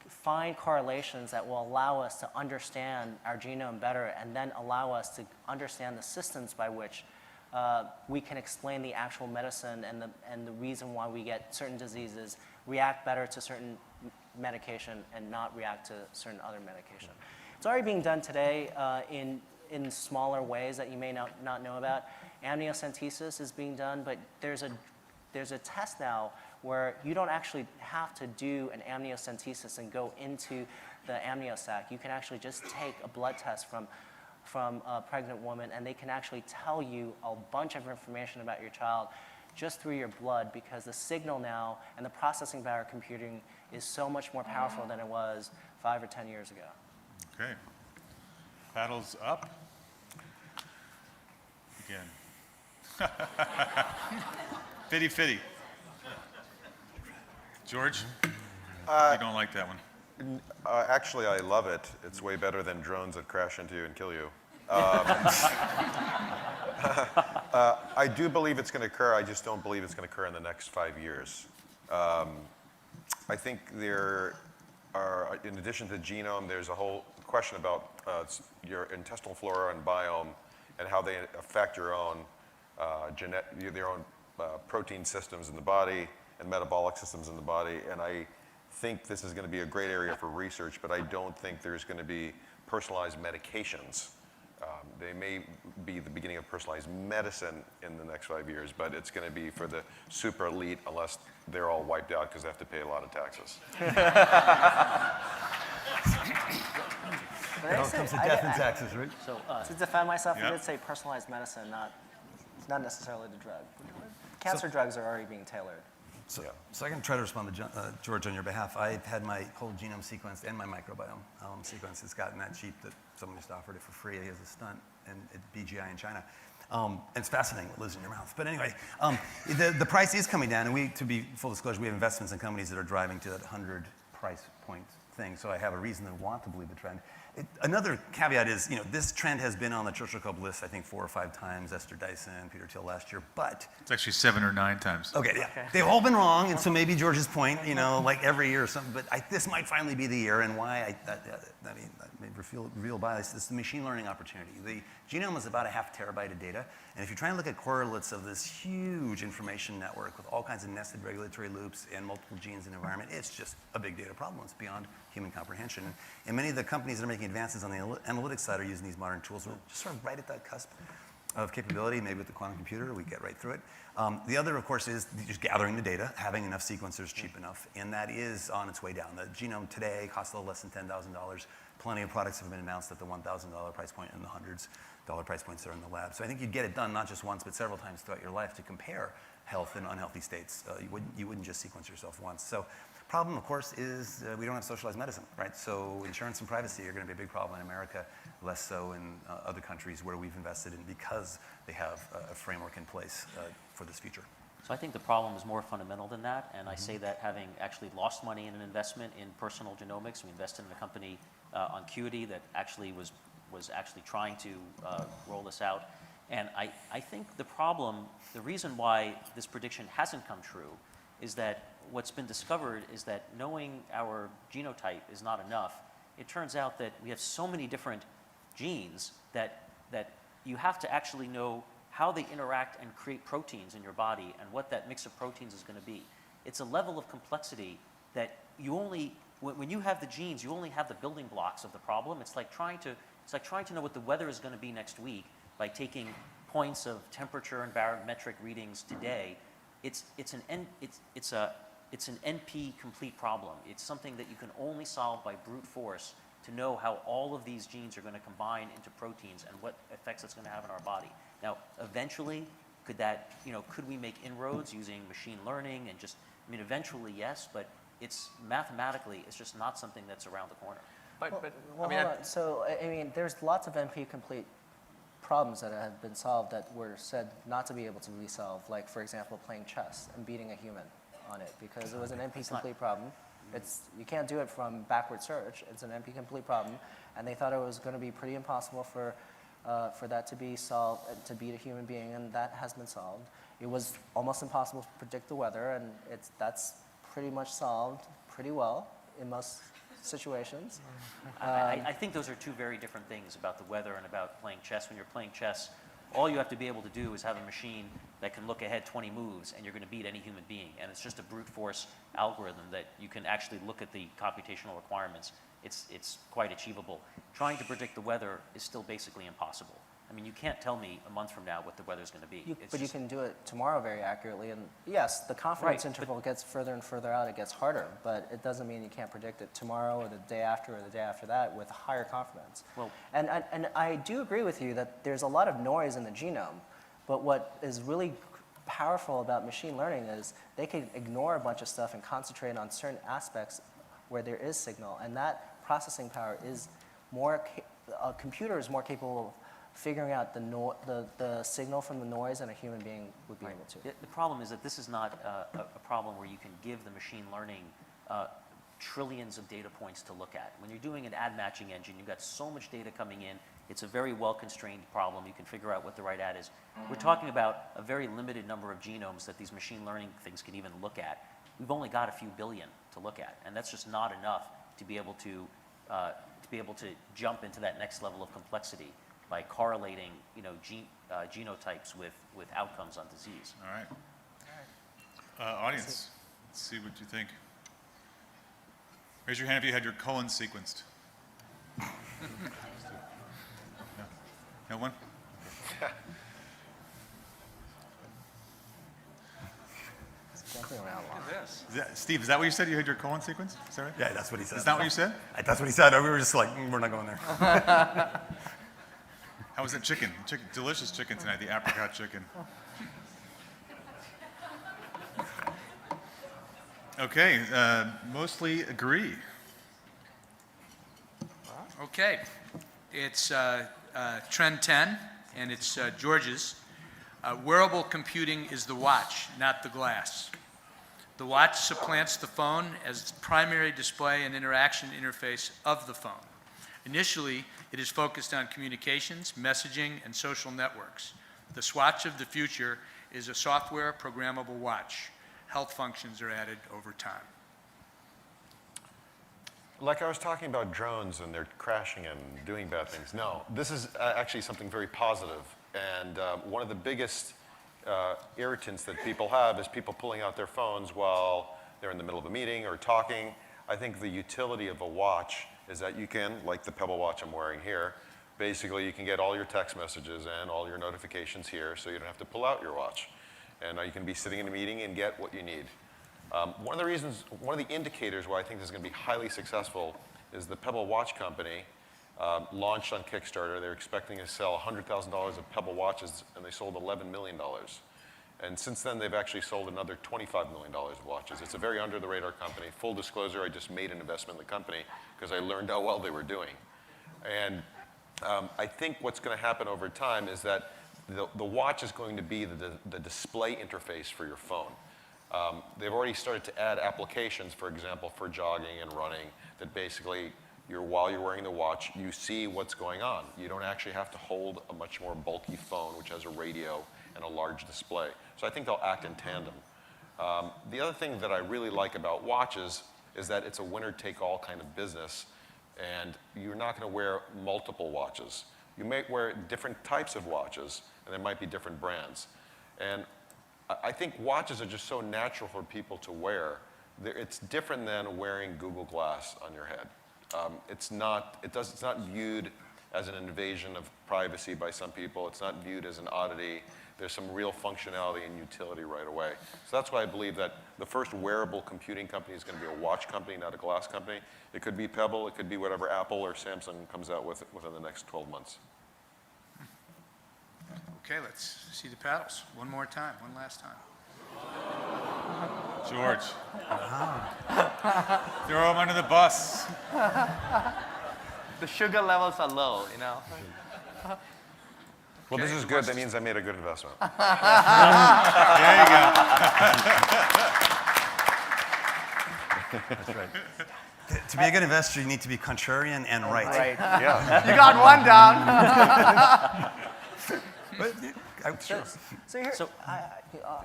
find correlations that will allow us to understand our genome better and then allow us to understand the systems by which we can explain the actual medicine and the reason why we get certain diseases react better to certain medication and not react to certain other medication. It's already being done today in smaller ways that you may not know about. Amniocentesis is being done, but there's a test now where you don't actually have to do an amniocentesis and go into the amniosac. You can actually just take a blood test from a pregnant woman, and they can actually tell you a bunch of information about your child just through your blood, because the signal now and the processing power computing is so much more powerful than it was 5 or 10 years ago. Okay. Paddles up. Again. Fitty. George? You don't like that one. Actually, I love it. It's way better than drones that crash into you and kill you. I do believe it's going to occur. I just don't believe it's going to occur in the next 5 years. I think there are, in addition to genome, there's a whole question about your intestinal flora and biome and how they affect your own protein systems in the body and metabolic systems in the body. And I think this is going to be a great area for research, but I don't think there's going to be personalized medications. They may be the beginning of personalized medicine in the next 5 years, but it's going to be for the super elite unless they're all wiped out because they have to pay a lot of taxes. It all comes to death and taxes, right? So to defend myself, Yeah. I did say personalized medicine, not necessarily the drug. Cancer drugs are already being tailored. So I can try to respond to George on your behalf. I've had my whole genome sequenced and my microbiome sequenced. It's gotten that cheap that someone just offered it for free as a stunt and at BGI in China. And it's fascinating what lives in your mouth. But anyway, the price is coming down, and to be full disclosure, we have investments in companies that are driving to that 100 price point thing. So I have a reason to want to believe the trend. Another caveat is, this trend has been on the Churchill Club list, I think 4 or 5 times, Esther Dyson, Peter Thiel last year, but... It's actually 7 or 9 times. Okay, yeah. They've all been wrong, and so maybe George's point, like every year or something, but this might finally be the year, and why, that may reveal bias, is the machine learning opportunity. The genome is about a half terabyte of data, and if you try and look at correlates of this huge information network with all kinds of nested regulatory loops and multiple genes in the environment, it's just a big data problem. It's beyond human comprehension. And many of the companies that are making advances on the analytics side are using these modern tools. We're just sort of right at that cusp of capability. Maybe with the quantum computer, we get right through it. The other, of course, is just gathering the data, having enough sequencers cheap enough, and that is on its way down. The genome today costs a little less than $10,000. Plenty of products have been announced at the $1,000 price point and the hundreds dollar price points that are in the lab. So I think you'd get it done not just once, but several times throughout your life to compare health and unhealthy states. You wouldn't just sequence yourself once. So problem, of course, is we don't have socialized medicine, right? So insurance and privacy are going to be a big problem in America, less so in other countries where we've invested in because they have a framework in place for this future. So I think the problem is more fundamental than that, and I say that having actually lost money in an investment in personal genomics. We invested in a company on Acuity that actually was actually trying to roll this out. And I think the reason why this prediction hasn't come true is that what's been discovered is that knowing our genotype is not enough. It turns out that we have so many different genes that you have to actually know how they interact and create proteins in your body and what that mix of proteins is going to be. It's a level of complexity that when you have the genes, you only have the building blocks of the problem. It's like trying to know what the weather is going to be next week by taking points of temperature and barometric readings today. It's an NP complete problem. It's something that you can only solve by brute force to know how all of these genes are going to combine into proteins and what effects it's going to have in our body. Now, eventually, could we make inroads using machine learning and eventually yes, but mathematically, it's just not something that's around the corner. Hold on. So, there's lots of NP complete problems that have been solved that were said not to be able to be solved, like, for example, playing chess and beating a human on it, because it was an NP complete problem. You can't do it from backward search. It's an NP complete problem, and they thought it was going to be pretty impossible for that to be solved, to beat a human being, and that has been solved. It was almost impossible to predict the weather, and that's pretty much solved pretty well in most situations. I think those are two very different things about the weather and about playing chess. When you're playing chess, all you have to be able to do is have a machine that can look ahead 20 moves, and you're going to beat any human being. And it's just a brute force algorithm that you can actually look at the computational requirements. It's quite achievable. Trying to predict the weather is still basically impossible. You can't tell me a month from now what the weather's going to be. But you can do it tomorrow very accurately, and yes, the confidence interval gets further and further out, it gets harder, but it doesn't mean you can't predict it tomorrow or the day after that with higher confidence. Well, and I do agree with you that there's a lot of noise in the genome, but what is really powerful about machine learning is they can ignore a bunch of stuff and concentrate on certain aspects where there is signal, and that processing power is a computer is more capable of figuring out the signal from the noise than a human being would be able to. The problem is that this is not a problem where you can give the machine learning trillions of data points to look at. When you're doing an ad matching engine, you've got so much data coming in. It's a very well-constrained problem. You can figure out what the right ad is. We're talking about a very limited number of genomes that these machine learning things can even look at. We've only got a few billion to look at, and that's just not enough to be able to jump into that next level of complexity by correlating, genotypes with outcomes on disease. All right. Audience, let's see what you think. Raise your hand if you had your Cowan sequenced. No one? Steve, is that what you said? You had your Cowan sequence? Is that right? Yeah, that's what he said. Is that what you said? That's what he said. We were just like, we're not going there. How was that chicken? Delicious chicken tonight, the apricot chicken. Okay, mostly agree. Okay, it's trend 10, and it's George's. Wearable computing is the watch, not the glass. The watch supplants the phone as the primary display and interaction interface of the phone. Initially, it is focused on communications, messaging, and social networks. The swatch of the future is a software programmable watch. Health functions are added over time. Like I was talking about drones and they're crashing and doing bad things. No, this is actually something very positive. And one of the biggest irritants that people have is people pulling out their phones while they're in the middle of a meeting or talking. I think the utility of a watch is that you can, like the Pebble Watch I'm wearing here, basically you can get all your text messages and all your notifications here, so you don't have to pull out your watch. And you can be sitting in a meeting and get what you need. One of the indicators why I think this is going to be highly successful is the Pebble Watch company launched on Kickstarter. They're expecting to sell $100,000 of Pebble Watches, and they sold $11 million. And since then, they've actually sold another $25 million of watches. It's a very under-the-radar company. Full disclosure, I just made an investment in the company because I learned how well they were doing. And I think what's going to happen over time is that the watch is going to be the display interface for your phone. They've already started to add applications, for example, for jogging and running, that basically while you're wearing the watch, you see what's going on. You don't actually have to hold a much more bulky phone, which has a radio and a large display. So I think they'll act in tandem. The other thing that I really like about watches is that it's a winner-take-all kind of business, and you're not going to wear multiple watches. You may wear different types of watches, and there might be different brands. And I think watches are just so natural for people to wear. It's different than wearing Google Glass on your head. It's not viewed as an invasion of privacy by some people. It's not viewed as an oddity. There's some real functionality and utility right away. So that's why I believe that the first wearable computing company is going to be a watch company, not a glass company. It could be Pebble. It could be whatever Apple or Samsung comes out with within the next 12 months. Okay, let's see the paddles. One more time, one last time. George. Throw him under the bus. The sugar levels are low, you know. Well, this is good. That means I made a good investment. There you go. That's right. To be a good investor, you need to be contrarian and right. Right. Yeah. You got one down. So here,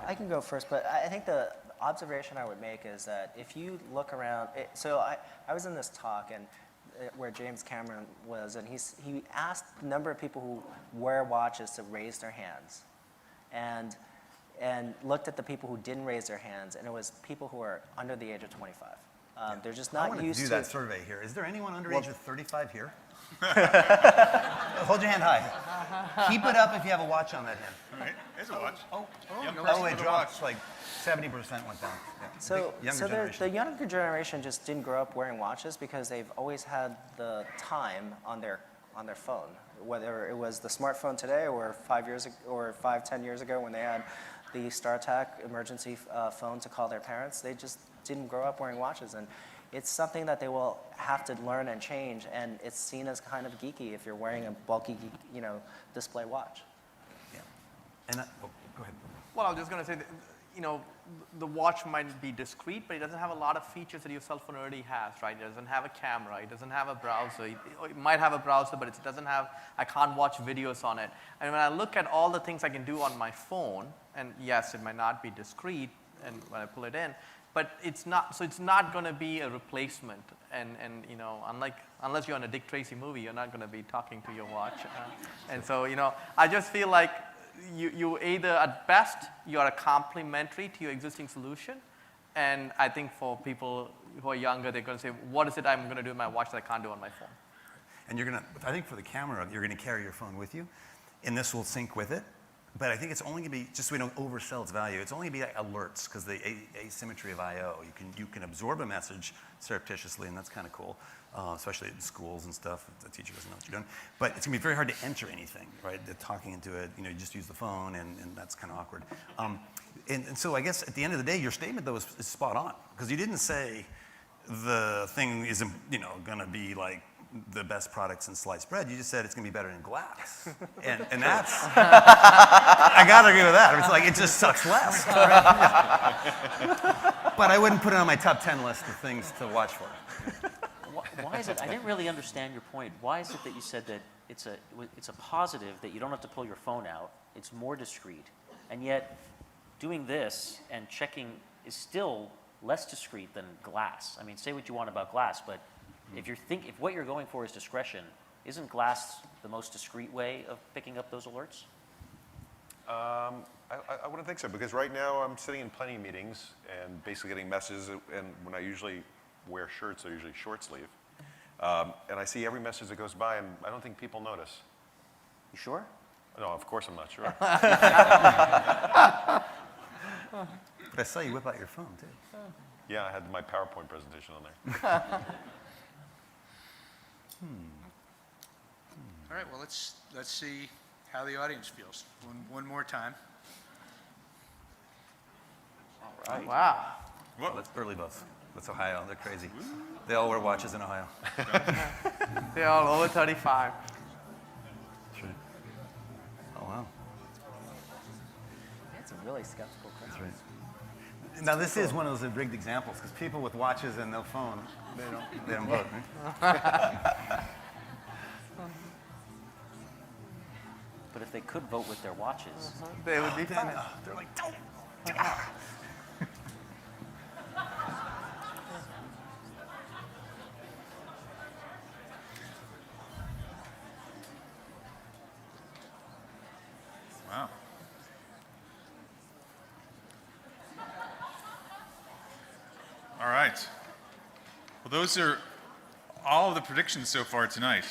I can go first, but I think the observation I would make is that if you look around, I was in this talk and where James Cameron was, and he asked the number of people who wear watches to raise their hands, and looked at the people who didn't raise their hands, and it was people who are under the age of 25. They're just not used to. I want to do that survey here. Is there anyone under age of 35 here? Hold your hand high. Keep it up if you have a watch on that hand. All right, there's a watch. It dropped like 70% went down. Yeah. So the younger generation just didn't grow up wearing watches because they've always had the time on their phone. Whether it was the smartphone today or 10 years ago when they had the StarTAC emergency phone to call their parents, they just didn't grow up wearing watches. And it's something that they will have to learn and change, and it's seen as kind of geeky if you're wearing a bulky, display watch. Yeah. And go ahead. Well, I was just going to say that, the watch might be discreet, but it doesn't have a lot of features that your cell phone already has, right? It doesn't have a camera, it doesn't have a browser. It might have a browser, but it doesn't have, I can't watch videos on it. And when I look at all the things I can do on my phone, and yes, it might not be discreet, and when I pull it in, but it's not going to be a replacement. And unless you're on a Dick Tracy movie, you're not going to be talking to your watch. And so, I just feel like you either, at best, you're a complementary to your existing solution. And I think for people who are younger, they're going to say, what is it I'm going to do with my watch that I can't do on my phone? And I think for the camera, you're going to carry your phone with you, and this will sync with it. But I think it's only going to be, just so we don't oversell its value, it's only going to be like alerts, because the asymmetry of I/O. You can absorb a message surreptitiously, and that's kind of cool, especially in schools and stuff. The teacher doesn't know what you're doing. But it's going to be very hard to enter anything, right? Talking into it, you just use the phone, and that's kind of awkward. And so I guess at the end of the day, your statement, though, is spot on, because you didn't say the thing isn't, going to be like the best products in sliced bread. You just said it's going to be better in glass. And that's, I got to agree with that. It's like, it just sucks less. But I wouldn't put it on my top 10 list of things to watch for. Why is it? I didn't really understand your point. Why is it that you said that it's a positive that you don't have to pull your phone out? It's more discreet, and yet doing this and checking is still less discreet than glass. I mean, say what you want about glass, but if what you're going for is discretion, isn't glass the most discreet way of picking up those alerts? I wouldn't think so, because right now I'm sitting in plenty of meetings and basically getting messages, and when I usually wear shirts, they're usually short sleeve. And I see every message that goes by, and I don't think people notice. You sure? No, of course I'm not sure. But I saw you whip out your phone, too. Yeah, I had my PowerPoint presentation on there. All right, well, let's see how the audience feels. One more time. All right. Wow. Well, that's Perlis both. That's Ohio. They're crazy. They all wear watches in Ohio. They're all over 35. That's right. Oh, wow. That's a really skeptical question. That's right. Now, this is one of those rigged examples, because people with watches and no phone, they don't vote, right? But if they could vote with their watches, They would be fine. They're like, don't. Wow. All right. Well, those are all of the predictions so far tonight.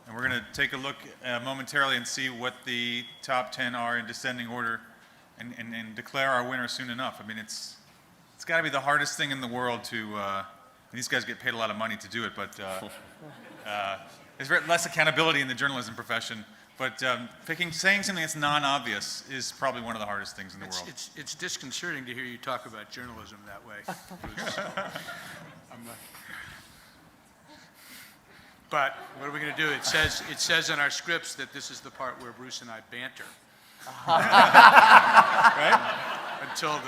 And we're going to take a look momentarily and see what the top 10 are in descending order and declare our winner soon enough. I mean, it's got to be the hardest thing in the world to, these guys get paid a lot of money to do it, but there's less accountability in the journalism profession. But saying something that's non-obvious is probably one of the hardest things in the world. It's disconcerting to hear you talk about journalism that way, Bruce. But what are we going to do? It says in our scripts that this is the part where Bruce and I banter. Right? Until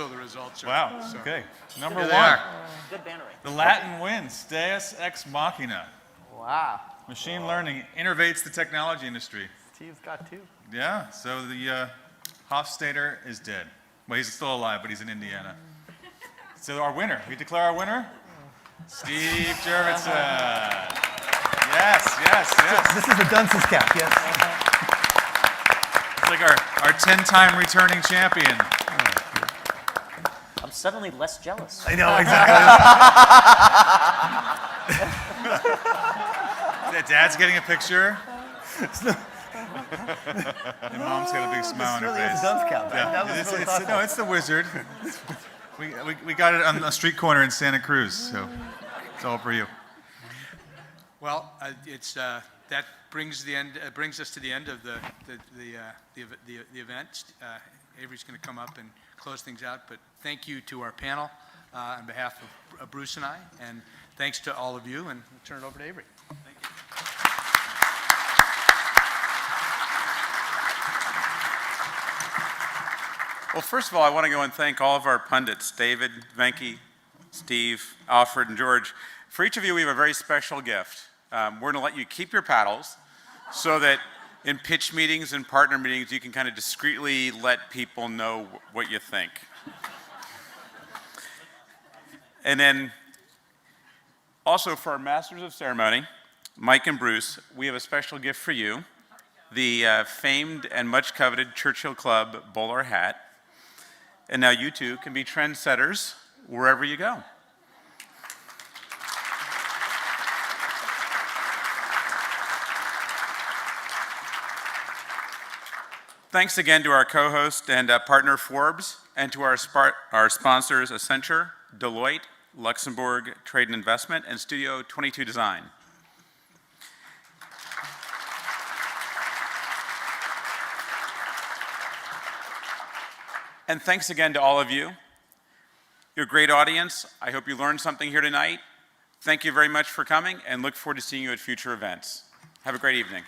the results are. Wow. So, Okay. Number here they one. are. good bannering. The Latin wins. Deus ex machina. Wow. Machine learning innovates the technology industry. Steve's got two. Yeah, so the Hofstadter is dead. Well, he's still alive, but he's in Indiana. So our winner, we declare our winner? Steve Jurvetson. Yes. This is the Dunce's cap, yes. It's like our 10-time returning champion. I'm suddenly less jealous. I know, exactly. Dad's getting a picture. And Mom's got a big smile on her This really is face. the Dunce cap. Yeah. That was really thoughtful. No, it's the wizard. We got it on a street corner in Santa Cruz, so it's all for you. Well, that brings us to the end of the event. Avery's going to come up and close things out. But thank you to our panel on behalf of Bruce and I, and thanks to all of you. And we'll turn it over to Avery. Thank you. Well, first of all, I want to go and thank all of our pundits, David, Venky, Steve, Alfred, and George. For each of you, we have a very special gift. We're going to let you keep your paddles so that in pitch meetings and partner meetings, you can kind of discreetly let people know what you think. And then also for our Masters of Ceremony, Mike and Bruce, we have a special gift for you, the famed and much coveted Churchill Club bowler hat. And now you two can be trendsetters wherever you go. Thanks again to our co-host and partner Forbes, and to our sponsors Accenture, Deloitte, Luxembourg Trade and Investment, and Studio 22 Design. And thanks again to all of you. You're a great audience. I hope you learned something here tonight. Thank you very much for coming, and look forward to seeing you at future events. Have a great evening.